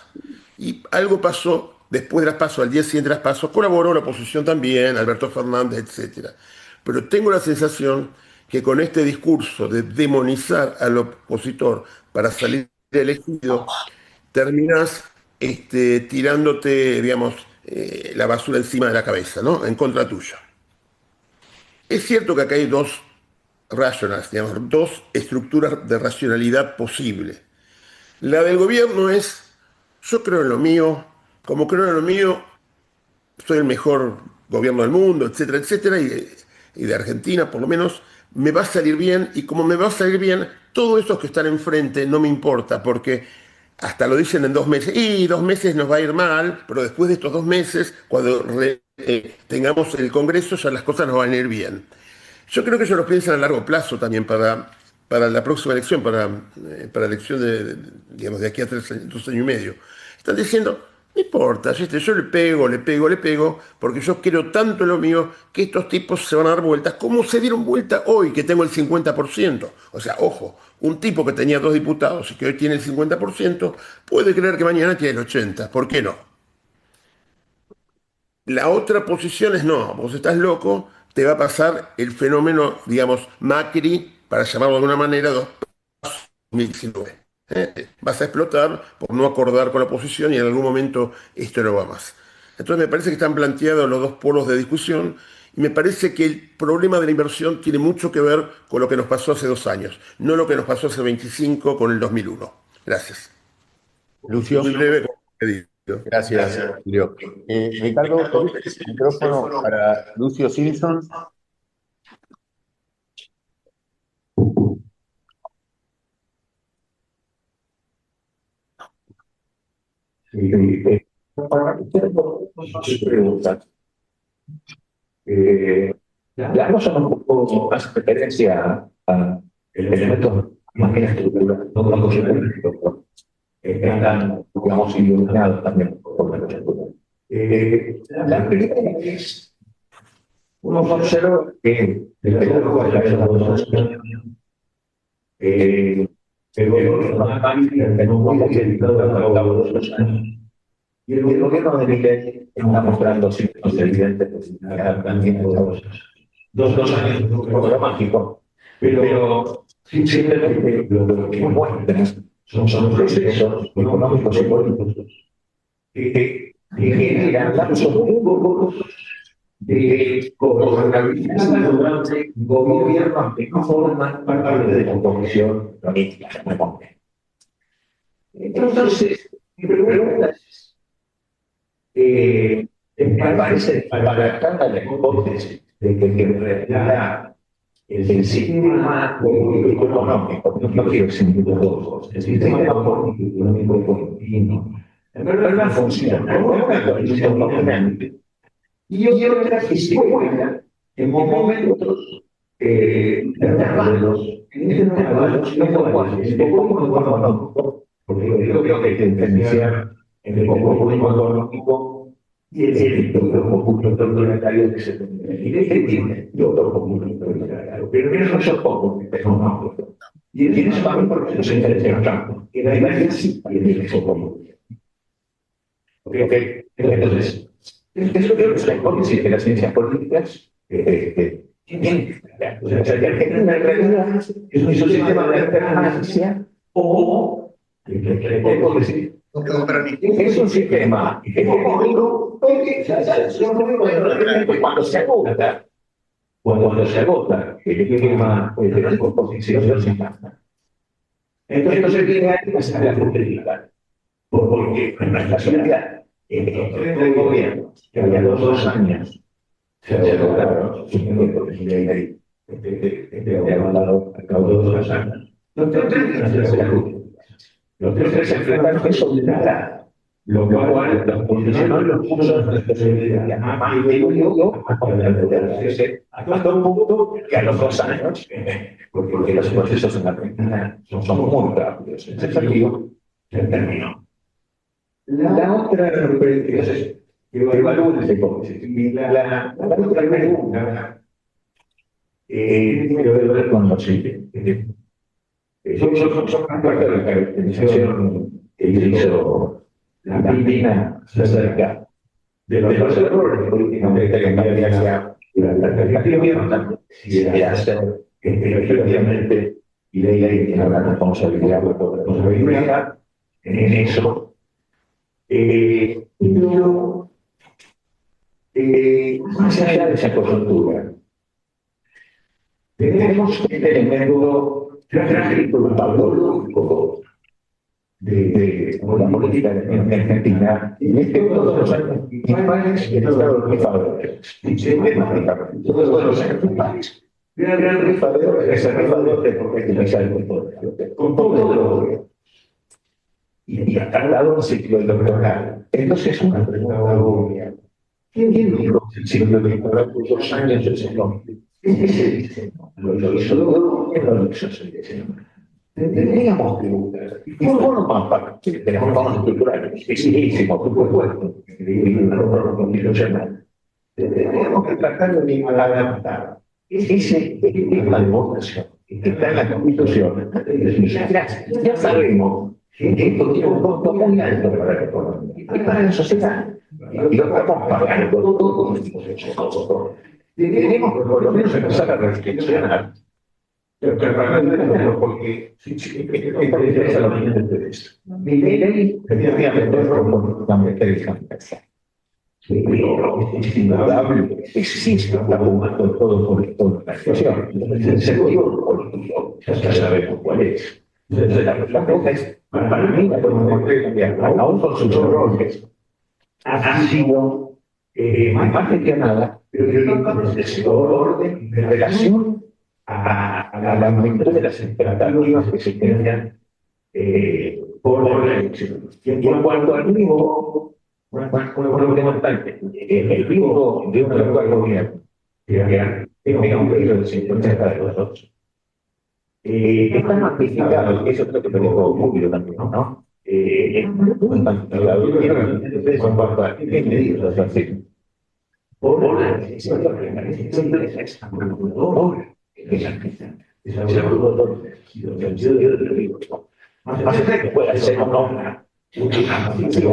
Y algo pasó después de las PASO, al día siguiente de las PASO, colaboró la oposición también, Alberto Fernández, etc. Pero tengo la sensación que con este discurso de demonizar al opositor para salir elegido, terminás tirándote, digamos, la basura encima de la cabeza, ¿no? En contra tuya. Es cierto que acá hay dos rationals, digamos, dos estructuras de racionalidad posible. La del gobierno es, yo creo en lo mío, como creo en lo mío, soy el mejor gobierno del mundo, etcétera, etcétera, y de Argentina por lo menos, me va a salir bien, y como me va a salir bien, todos esos que están enfrente no me importa, porque hasta lo dicen en 2 meses, y 2 meses nos va a ir mal, pero después de estos 2 meses, cuando tengamos el Congreso, ya las cosas nos van a ir bien. Yo creo que ellos lo piensan a largo plazo también para la próxima elección, para la elección digamos, de aquí a 2 años y medio. Están diciendo, no importa, ¿viste? Yo le pego, le pego, le pego, porque yo quiero tanto en lo mío que estos tipos se van a dar vueltas, como se dieron vuelta hoy, que tengo el 50%. O sea, ojo, un tipo que tenía 2 diputados y que hoy tiene el 50%, puede creer que mañana tiene el 80%. ¿Por qué no? La otra posición es no, vos estás loco, te va a pasar el fenómeno, digamos, Macri, para llamarlo de alguna manera, 2019. Vas a explotar por no acordar con la oposición y en algún momento esto no va más. Entonces me parece que están planteados los dos polos de discusión y me parece que el problema de la inversión tiene mucho que ver con lo que nos pasó hace 2 años, no lo que nos pasó hace 25 con el 2001. Gracias. Lucio. Muy breve, como pedido. Gracias, Julio. Ricardo, micrófono para Lucio Simpson. Preguntas. Las dos son un poco más referencia a elementos más bien estructurales, no tanto científicos, que están, digamos, iluminados también por la estructura. La primera es, uno observa que el pedagogo de la educación, el gobierno en un momento dedicado a cabo 2 años. Y el gobierno de Milei está mostrando signos evidentes de también dos años de un poco mágico, pero simplemente lo que muestran son procesos económicos y políticos que generan lapsos muy pocos de gobernabilidad durante gobiernos que no forman parte de la composición política. Entonces, mi pregunta es, me parece para la hipótesis de que en realidad el sistema político económico, no quiero simplificar todos, el sistema político económico en verdad funciona como una coalición dominante y otra que se juega en momentos intervalos, en intervalos no cuales el populismo económico, porque yo creo que hay que diferenciar entre el populismo económico y el populismo totalitario que se tiene y otro populismo totalitario. Pero en eso son pocos que tenemos. Y en eso también porque nos interesa el campo. Y la imagen sí tiene eso como. Entonces, eso creo que es la hipótesis de las ciencias políticas. O sea, que Argentina en realidad es un sistema de alternancia o es un sistema económico cuando se agota. Cuando se agota el esquema de la composición se gasta. Entonces tiene que pasar la competitividad. Porque en nuestra sociedad, el gobierno, que había 2 años, se agotaron, suponiendo que había mandado a cabo 2 años. Los 3 años se la Los 3 se enfrentaron eso de nada, lo cual los condicionó los puso de posibilidad más diluido para entenderse hasta un punto que a los 2 años, porque los procesos en la Argentina son muy rápidos, en ese sentido, se terminó. La otra referencia es que evalúa esa hipótesis. Y la otra pregunta tiene que ver con lo siguiente. Son parte de la caracterización que hizo la Argentina acerca de los errores políticamente cambiaría durante la legislación, si de hacer efectivamente y de ahí tiene la responsabilidad en eso. Pero más allá de esa coyuntura, tenemos este elemento trágico, patológico de la política en Argentina, y es que todos los años principales y todos los rifadores, todos los años principales, gran rifador es el rifador de profesionalizar con todo lo que y hasta el lado del ciclo electoral. Entonces, una pregunta obvia. ¿Quién dijo el ciclo electoral por 2 años ese nombre? ¿Qué se dice? ¿Lo hizo todo? ¿Quién lo hizo ese diseño? Tendríamos que buscar. Y no más para que tenemos formas culturales, exigísimos, por supuesto, tenemos que tratar de adaptar ese tema de votación que está en la Constitución. Ya sabemos que esto tiene un costo muy alto para la economía y para la sociedad. Y lo estamos pagando todo con estos hechos. Tenemos que por lo menos empezar a reflexionar. Pero porque es la opinión de ustedes. Mi ley, efectivamente, es políticamente descansada. Pero es indudable que existe un argumento todo la situación. El sentido político, ya sabemos cuál es. Entonces, la pregunta es, para mí, la economía puede cambiar, aún con sus errores, ha sido más gestionada, pero desde su orden de relación a la magnitud de las expectativas que se tenían por la elección. Y en cuanto al riesgo, un problema importante, el riesgo de un actual gobierno, que tenga un peso del 50 de los otros, está magnificado, eso creo que lo dijo Julio también, ¿no? Es muy magnificado, ustedes son parte de medidas así. Por la decisión de la organización de esa acumuladora. Más allá que pueda ser o no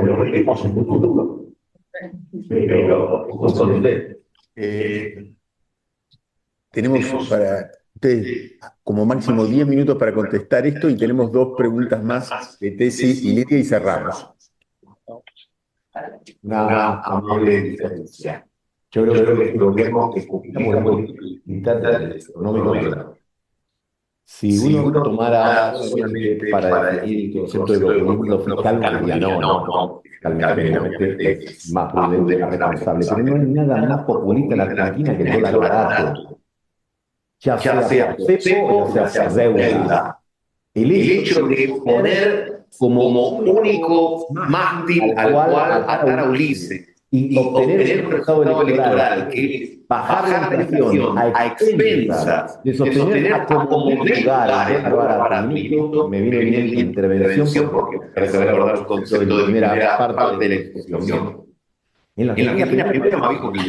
lo veremos en un futuro. Pero tenemos para ustedes como máximo 10 minutos para contestar esto y tenemos 2 preguntas más de Tesi y Lidia y cerramos. Una amable diferencia. Yo creo que el gobierno que escuchamos la mitad del económico. Si uno tomara solamente para definir el concepto de populismo fiscal, diría no, fiscalmente es más prudente, más responsable, pero no hay nada más populista en la Argentina que el dólar barato, ya sea por cepo o ya sea por deuda. El hecho de poner como único mástil al cual atar a Ulises y obtener el resultado electoral, que es bajar la inflación a expensas de sostener a como lugar el dólar barato. Me viene bien la intervención porque parece haber abordado el concepto de primera parte de la exposición. En la Argentina primero me dijo que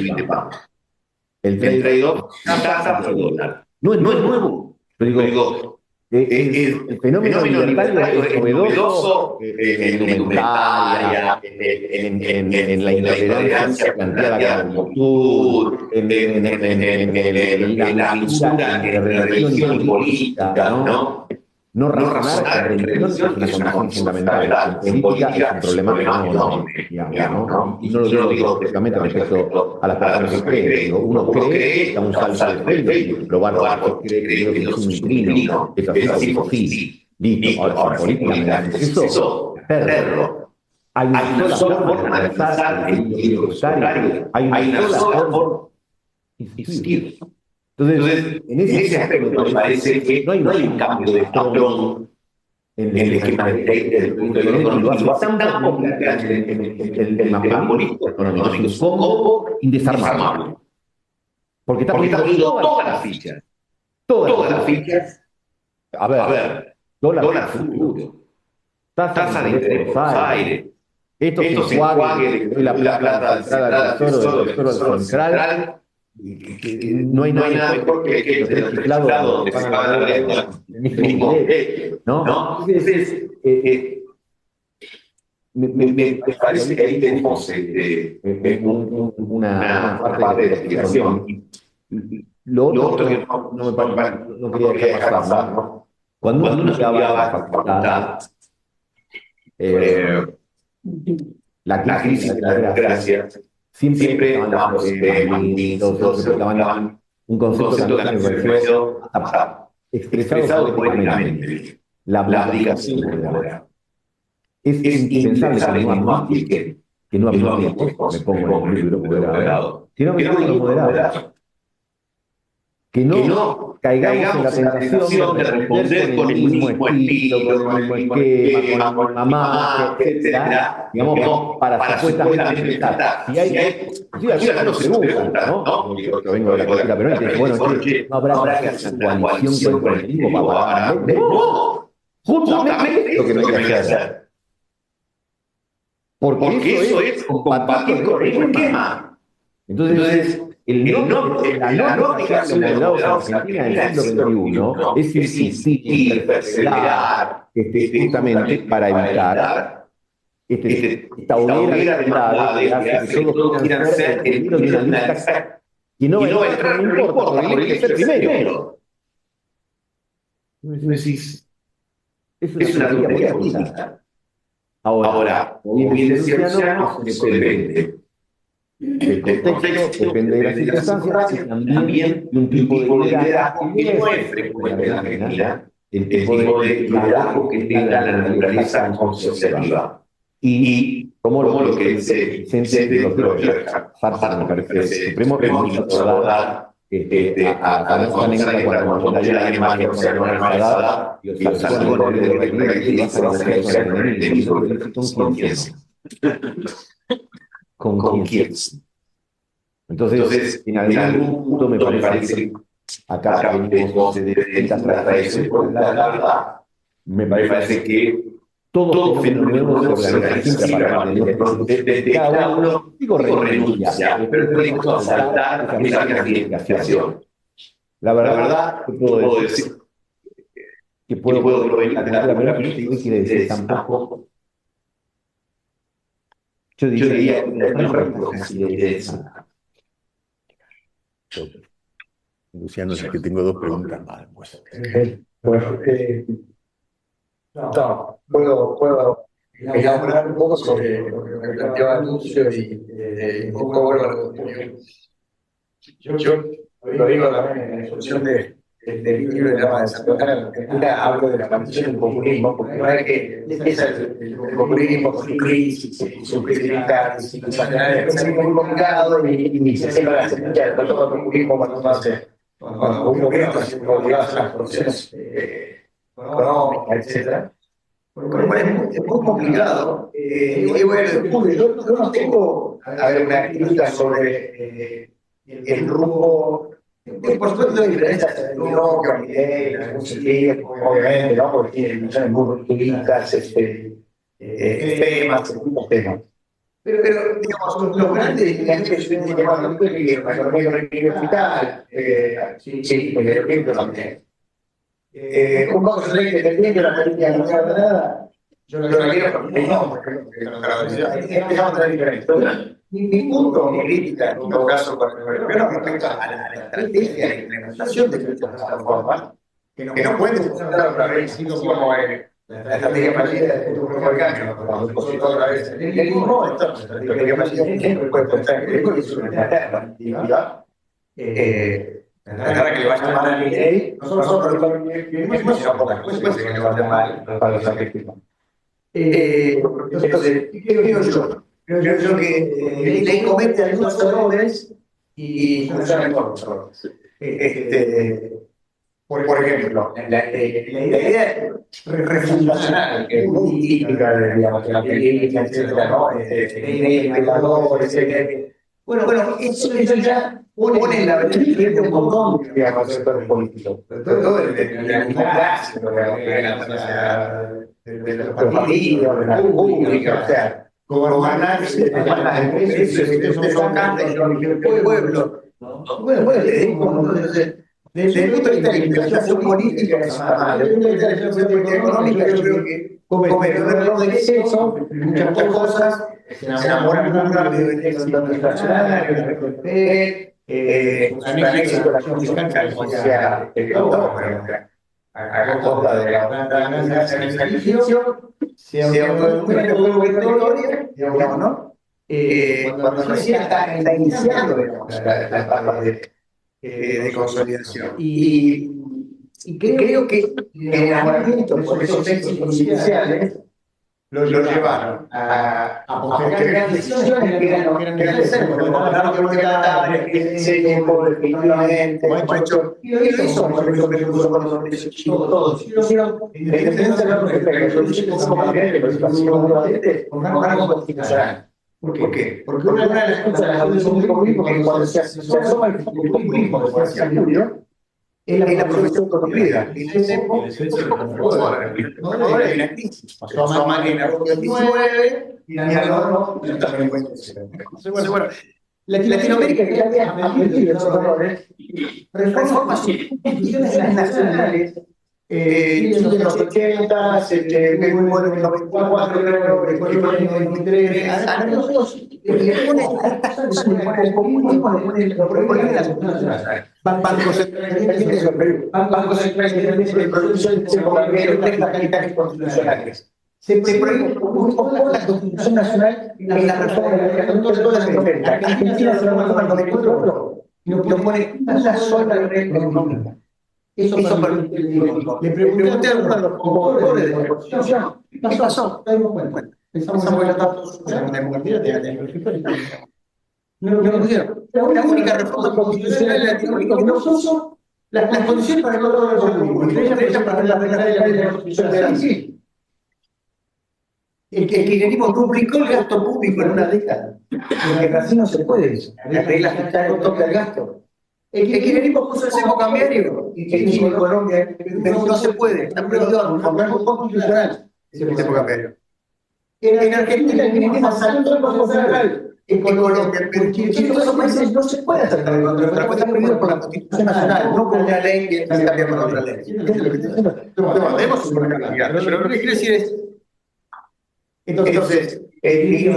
el trade off tasa por dólar. No es nuevo. Pero digo, el fenómeno libertario es novedoso en indumentaria, en la intolerancia planteada como virtud, en la misura de religión y política, ¿no? No razonar en religión es una condición fundamental. En política es un problema económico, digamos, ¿no? Y no lo digo específicamente respecto a las personas que creen. Uno cree que da un salto de fe y probar que cree que es un trino. Es así, sí. Listo. Ahora, políticamente eso, hacerlo. Hay una sola forma de pensar el libertario. Hay una sola forma de existir. Entonces, en ese aspecto me parece que no hay un cambio de patrón en el esquema del punto de vista económico. Tan popular el mapa político económico, sino como indesarmable. Porque está poniendo todas las fichas. Todas las fichas. A ver, dólar futuro. Tasa de interés por aire. Esto se enjuague de la plata del tesoro central. No hay nada mejor que el reciclado donde se paga la deuda, ¿no? Entonces, me parece que ahí tenemos una parte de explicación. Lo otro que no quería dejar pasar, ¿no? Cuando uno estudiaba en la facultad, la crisis de la democracia, siempre estaban los todos estaban un concepto que me pareció expresado poéticamente, la abdicación de la verdad. Es indispensable que no apliquemos, me pongo en el libro moderado, que no apliquemos moderados, que no caigamos en la tentación de responder con el mismo estilo, con el mismo esquema, con la mamá, etcétera, digamos, para supuestamente empezar. Si hay algunos preguntan, ¿no? Yo vengo de la cultura peronista y digo, bueno, ¿no habrá que hacer una coalición con el colectivo para no, justamente lo que no hay que hacer. Porque eso es compartir con el esquema. Entonces, la norma de moderados en Argentina en el siglo XXI es insistir, perseverar, justamente para evitar esta hoguera de maldades que hace que todos quieran ser el libro de una lista que no va a entrar, no importa, porque hay que ser primero. Es una tontería política. Ahora, como bien decía Luciano, eso depende del contexto, depende de las circunstancias y también de un tipo de liderazgo que no es frecuente en la Argentina, el tipo de liderazgo que tenga la naturaleza consociativa. Y como lo que dice Vicente, lo quiero dejar pasar, me parece supremo, es muy recordar a la anécdota cuando la imagen que se llama Armada y los salmones de la iglesia con quién. Entonces, en algún punto me parece que acá venimos de distintas tradiciones, la verdad, me parece que todo fenómeno se organiza siempre a partir de cada uno, digo renuncia, pero podemos saltar esa clasificación. La verdad, que puedo decir que puedo provenir de la primera película, quiere decir tampoco. Yo diría que no reconocimiento. Luciano, es que tengo dos preguntas más. No, puedo elaborar un poco sobre lo que me planteaba Lucio y un poco vuelvo a la cuestión. Yo lo digo también en la introducción del libro de la desarrollar en Argentina, hablo de la partición del populismo, porque no es que el populismo con su crisis, su crítica, es muy complicado y se sepa la semilla de todo el populismo cuando un gobierno hace obligadas a las producciones económicas, etc. Por lo cual es muy complicado. Y bueno, yo no tengo una crítica sobre el rumbo. Por supuesto, hay diferencias entre Milonga, Milei, en algún sentido, obviamente, ¿no? Porque tienen nociones muy rupturistas, temas. Pero, digamos, los grandes dirigentes que yo tengo llamado que la economía hospital, sí, por ejemplo, también. Un banco central independiente, la política no sabe nada, yo no la quiero porque empezamos a tener diferencias. Mi punto, mi crítica, en todo caso, con el gobierno respecto a la estrategia de implementación de estas reformas, que no pueden funcionar otra vez, como la estrategia fallida del futuro del cambio, cuando depositó otra vez el mismo, entonces la estrategia fallida siempre puede pensar que es una alternativa. La verdad que le va a llamar a Milei, no solo por el mismo, sino por las cosas que le va a llamar para los sacrificios. Entonces, ¿qué digo yo? Creo que Milei comete algunos errores y funciona en todos los errores. Por ejemplo, la idea refundacional, que es muy típica de la política, etcétera, ¿no? Milei, bueno, eso ya pone en la beneficia de un montón de sectores políticos, sobre todo de la misma clase, de los partidos, de la pública, o sea, gobernarse de las empresas, son cantes del pueblo. Bueno, desde el punto de vista de la inflación política, desde el punto de vista de la inflación económica, yo creo que comete un error de exceso, muchas cosas, se enamoran muy rápido del éxito internacional, un éxito de la acción fiscal que sea a costa de la ganancia en el ejercicio, sea un juego de victoria, digamos, ¿no? Cuando recién está iniciando, digamos, la etapa de consolidación. Y creo que el enamoramiento por esos éxitos iniciales lo llevaron a postergar grandes decisiones que eran necesarias, ese tiempo definitivamente, y lo hizo, por ejemplo, con los precios chicos, todos. Lo hicieron en defensa de los respectos, lo hicieron como cambiar, lo hicieron con rango constitucional. ¿Por qué? Porque una de las cosas de la Constitución del Comunismo es que cuando se asoma el comunismo, como decía Julio, es la producción construida. Y en ese tiempo, ahora hay una crisis. Pasó a Macri en agosto del 19 y al horno en el 2020. Bueno, Latinoamérica que había aprendido esos errores, reforma sus instituciones nacionales. En los 80, muy bueno en el 94, creo, el 93, a nosotros le pone el comunismo, le pone la Constitución Nacional. Bancos centrales de producción de bombardero, reglas militares constitucionales. Se prohíbe toda la Constitución Nacional en la reforma de todas las 90. Argentina se reforma en 94 y no pone una sola regla económica. Eso le pregunté a algunos de los autores de la Constitución, ¿qué pasó? Nos dimos cuenta. Pensamos en los datos de la comunidad de no lo pusieron. La única reforma constitucional de Latinoamérica que no son las condiciones para el logro del comunismo. Y ellas para la regla de la Constitución de Brasil. El kirchnerismo duplicó el gasto público en una década. En Brasil no se puede eso. Las reglas fiscales tocan el gasto. El kirchnerismo puso el cepo cambiario y en Colombia no se puede, está prohibido por rango constitucional ese cepo cambiario. En Argentina el kirchnerismo saltó el Banco Central, en Colombia, pero en esos países no se puede hacer contra está prohibido por la Constitución Nacional, no por una ley que se cambia por otra ley. ¿Entiendes lo que estoy diciendo? Podemos superar, pero lo que quiero decir es, entonces, el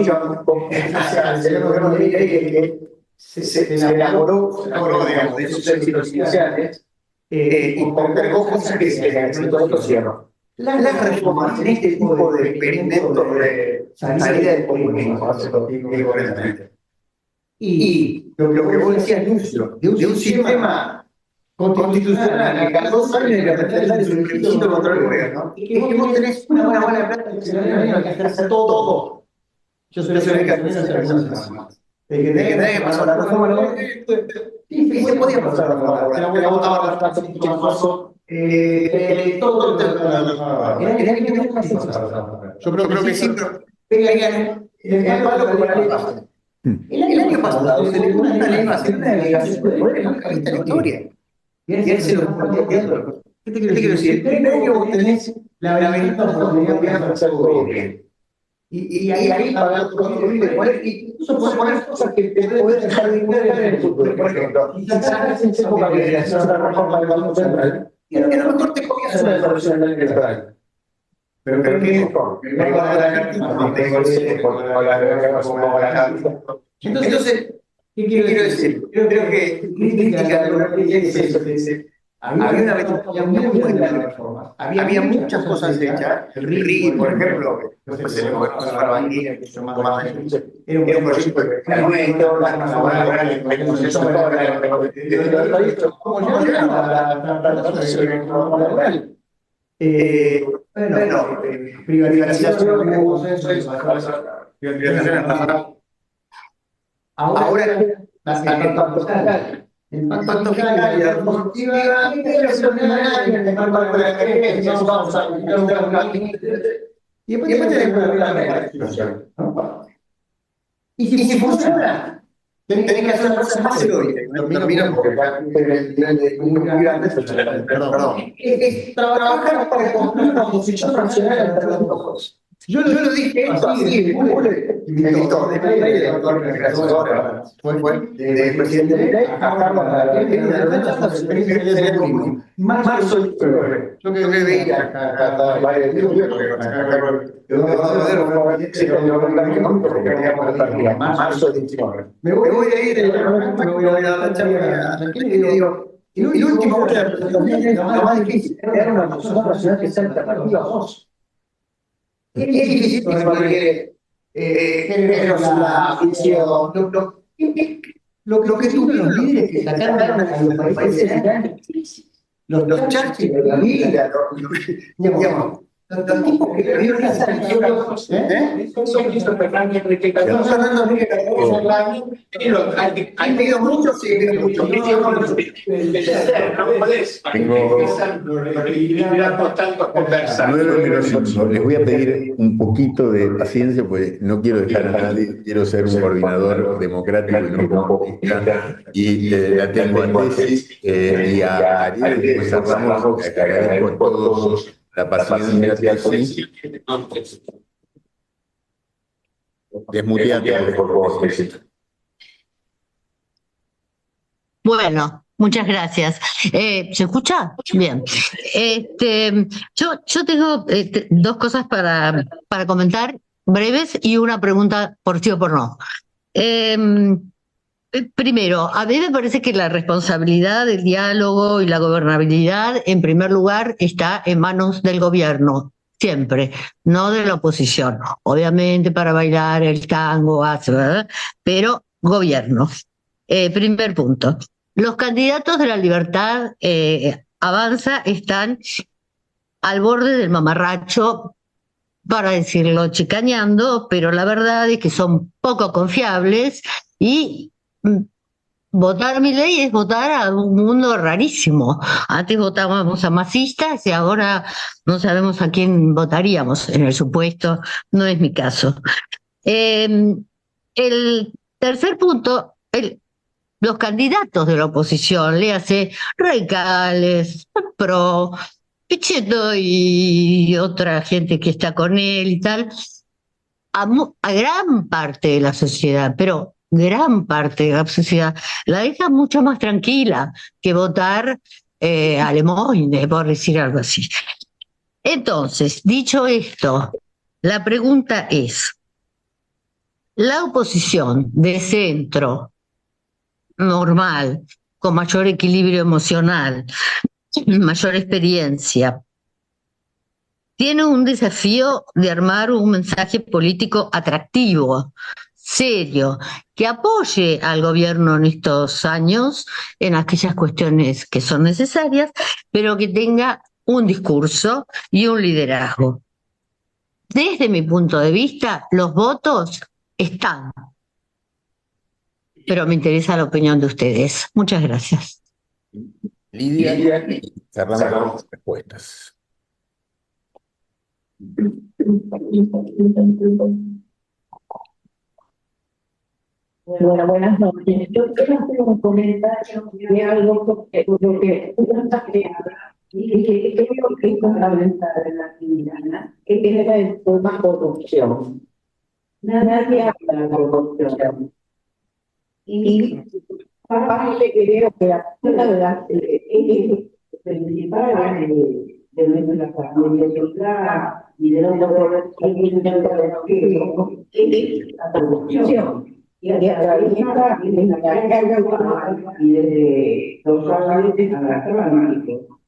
gobierno de Milei que se enamoró, digamos, de esos éxitos iniciales y postergó cosas que se necesitó cierro. Las reformas en este tipo de experimentos de salida del comunismo, y lo que vos decías, Lucio, de un sistema constitucional que a 2 años de la representar es un requisito contra el gobierno, es que vos tenés una buena plata que se le que hacer todo. Yo soy el que hace más. De que tenés que pasar la reforma laboral. Sí, se podía pasar la reforma laboral. La votaba bastante, todo yo creo que sí, pero pegan el palo como la ley pasa. El año pasado se le puso una ley base, una delegación de poder, nunca viste la historia. Y ahí se lo está planteando. ¿Qué te quiero decir? El primer año vos tenés la ventaja de hacer todo bien. Y ahí pagar tu control y incluso puedes poner cosas que te pueden dejar de dinero en el futuro. Por ejemplo, quizás en esa época que hacer una reforma del Banco Central, y a lo mejor te comienzas una desarrollo electoral. Pero ¿qué es? El banco de la cartita, no tengo entonces, ¿qué quiero decir? Creo que crítica de lo que es eso. Había una metodología muy buena de reformas. Había muchas cosas hechas. El RIGI, por ejemplo, después se le conoce a la banquina, que es más era un proyecto de reglamento, la reforma laboral, ¿cómo llegaron a tratar de la reforma laboral? Bueno, privatización, ahora el pacto fiscal y la reforma productiva, y después tenés la legislación. Y si funciona, tenés que hacer cosas más heroicas. Termino porque el nivel de muy grande, perdón. Es trabajar para construir una posición nacional entre los dos. Yo lo dije así, me invitó, fue de presidente de marzo y febrero. Yo que veía cada varios días, marzo 19. Me voy a ir, me voy a dar la charla a Kennedy y digo, el último de la presentación es lo más difícil, era una ciudad que sea alternativa a vos. Es difícil porque generas la afición, lo que tuvieron los líderes que sacaron a los países grandes, los Churchill de la vida, digamos, los tipos que perdieron esa afición, estamos hablando de que han leído mucho, sí, mucho. Tengo 9 menos 5. Les voy a pedir un poquito de paciencia, pues no quiero dejar a nadie, quiero ser un coordinador democrático y no populista. Y la tengo a Tessy y a Ariel, y después cerramos. Agradezco a todos la paciencia, Tessy. Desmuteate, por favor, Tessy. Bueno, muchas gracias. ¿Se escucha? Bien. Yo tengo 2 cosas para comentar, breves, y una pregunta por sí o por no. Primero, a mí me parece que la responsabilidad del diálogo y la gobernabilidad, en primer lugar, está en manos del gobierno, siempre, no de la oposición. Obviamente para bailar el tango, ¿verdad? Pero gobierno. Primer punto. Los candidatos de la Libertad Avanza están al borde del mamarracho, para decirlo chicaneando, pero la verdad es que son poco confiables y votar a Milei es votar a un mundo rarísimo. Antes votábamos a masistas y ahora no sabemos a quién votaríamos, en el supuesto, no es mi caso. El tercer punto, los candidatos de la oposición, léase Radicales, PRO, Pichetto y otra gente que está con él y tal, a gran parte de la sociedad, pero gran parte de la sociedad, la deja mucho más tranquila que votar a Lemoyne, por decir algo así. Entonces, dicho esto, la pregunta es, la oposición de centro, normal, con mayor equilibrio emocional, mayor experiencia, tiene un desafío de armar un mensaje político atractivo, serio, que apoye al gobierno en estos años, en aquellas cuestiones que son necesarias, pero que tenga un discurso y un liderazgo. Desde mi punto de vista, los votos están, pero me interesa la opinión de ustedes. Muchas gracias. Lidia, cerramos las respuestas. Bueno, buenas noches. Yo quiero hacer un comentario de algo que creo que es fundamental en la actividad, que es el tema corrupción. Nadie habla de la corrupción. Y aparte creo que una de las principales de nuestra familia y de los valores es la corrupción. Y a través de esta y desde los árboles a la tráfico.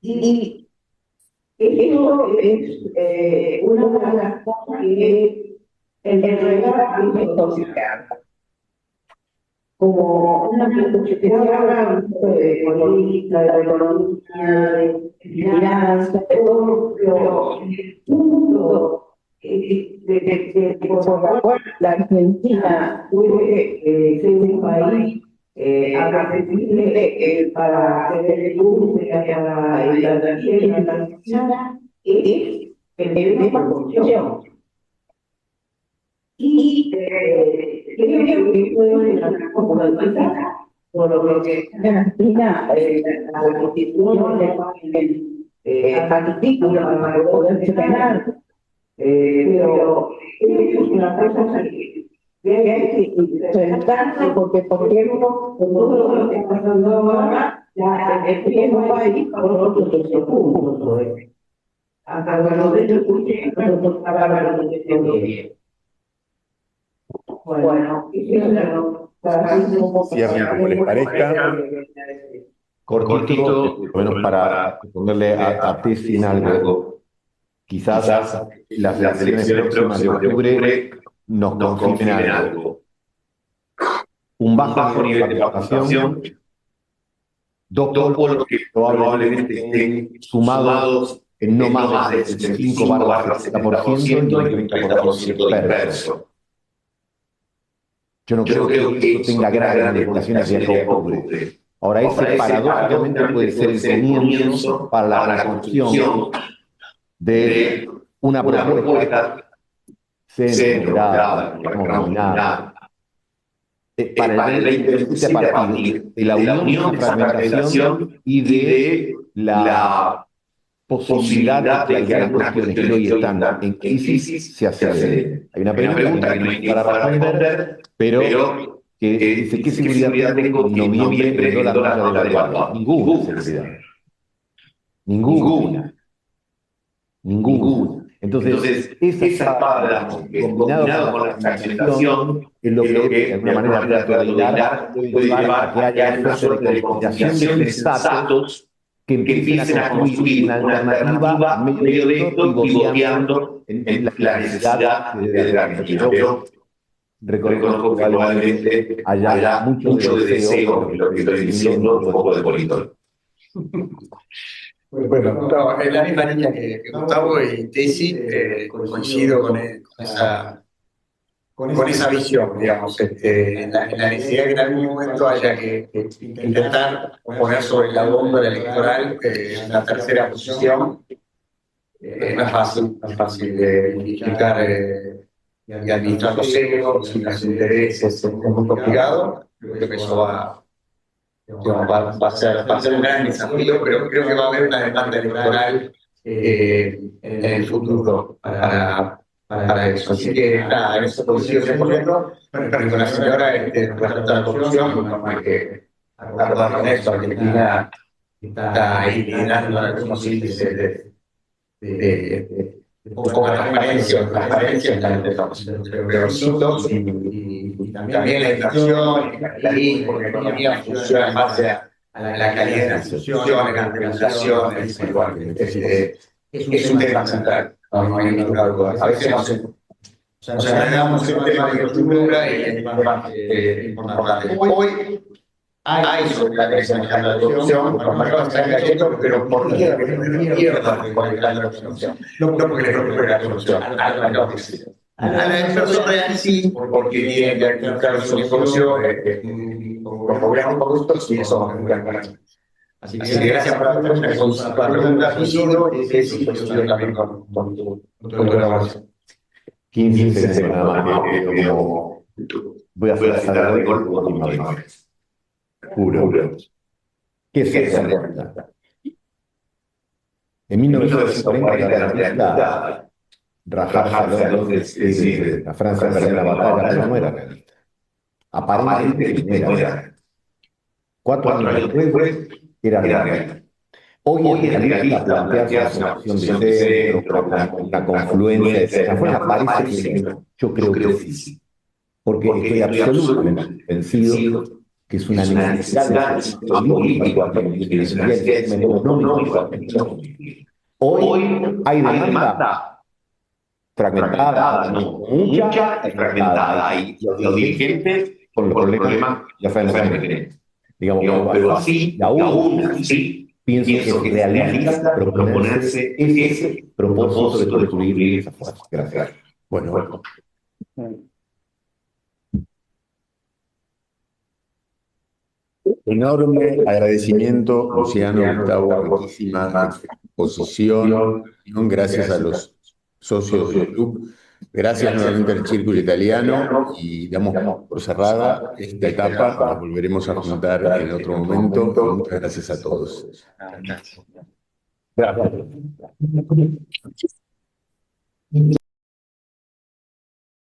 Y eso es una de las cosas que el relato social. Como una que se habla de política, de economía, de finanzas, de todo, pero el mundo por la cual la Argentina puede ser un país accesible para hacer industria, para la tierra, la Argentina, es el corrupción. Y creo que puede ser como por lo que en Argentina la constitución le pone artículos para poder penal. Pero es una cosa que hay que enfrentarse porque por ejemplo, todo lo que está pasando ahora, ya el primer país por otros puntos. Hasta lo de escuché, nosotros hablamos de esto bien. Bueno, y cierren como les parezca. Cortito, por lo menos para responderle a Tessin algo. Quizás las elecciones próximas de octubre nos confirmen algo. Un bajo nivel de participación, dos polos que probablemente estén sumados en no más del 65%-70% y el 30% disperso. Yo no creo que esto tenga grandes limitaciones de aquí a octubre. Ahora, ese paradójicamente puede ser el comienzo para la construcción de una propuesta centrada, nominada, para el 2027 a partir de la unión y fragmentación y de la posibilidad de que las cuestiones que hoy están en crisis se aceleren. Hay una pregunta que no hay para responder, pero que dice, ¿qué seguridad tengo en noviembre el dólar vaya devaluado? Ninguna seguridad. Ninguna. Entonces, esa espada combinada con la fragmentación es lo que de alguna manera trato de hilar, puede llevar a que haya una suerte de conspiración de sensatos que empiecen a construir una alternativa en medio de esto, pivoteando en la necesidad de la Argentina. Pero reconozco que probablemente haya mucho deseo, por lo que estoy diciendo, un poco de politol. Bueno, no, en la misma línea que Gustavo y Tessin, coincido con esa visión, digamos, en la necesidad que en algún momento haya que intentar poner sobre la góndola electoral una tercera posición. No es fácil de identificar y administrar los egos y los intereses, es muy complicado. Creo que eso va a ser un gran desafío, pero creo que va a haber una demanda electoral en el futuro para eso. Así que nada, en eso coincido 100%, pero con la señora respecto a la corrupción, no hay que acordar con eso. Argentina está ahí liderando algunos índices de poca transparencia está entre los peorcitos y también la inflación, el capitalismo, porque la economía funciona en base a la calidad de las instituciones, la regulación, es un tema central, no hay ninguna duda. A veces nos enredamos en un tema de infraestructura y es más importante. Hoy hay sobre la mesa la corrupción, los mercados están cayendo, pero ¿por qué? Porque no pierdan con el la corrupción. No porque les preocupe la corrupción, a la mercado que sí. A la inversión real sí, porque tienen que activar su negocio con gobiernos corruptos y eso es un gran problema. Así que gracias por la pregunta, Isidro, es y coincido también con tu elaboración. 15 segundos nada más, como voy a citar de golpe por última vez. Juro. ¿Qué es esa realidad? En 1940 la realidad, Rajá Salón de la Francia perdió la batalla, pero no era realista. Aparentemente no era realista. 4 años después era realista. Hoy en realidad plantearse una opción de centro, una confluencia de centro, parece que yo creo que sí. Porque estoy absolutamente convencido que es una necesidad del sistema político, del sistema económico. Hoy hay demanda fragmentada, no mucha, fragmentada. Hay los dirigentes con los problemas, ya saben lo que quieren. Digamos, pero así, y aún así, pienso que es realista proponerse ese propósito de construir esa fuerza. Gracias. Bueno. Enorme agradecimiento, Luciano, Gustavo, riquísima exposición. Gracias a los socios del club. Gracias nuevamente al Círculo Italiano y damos por cerrada esta etapa. Nos volveremos a juntar en otro momento. Muchas gracias a todos. Gracias.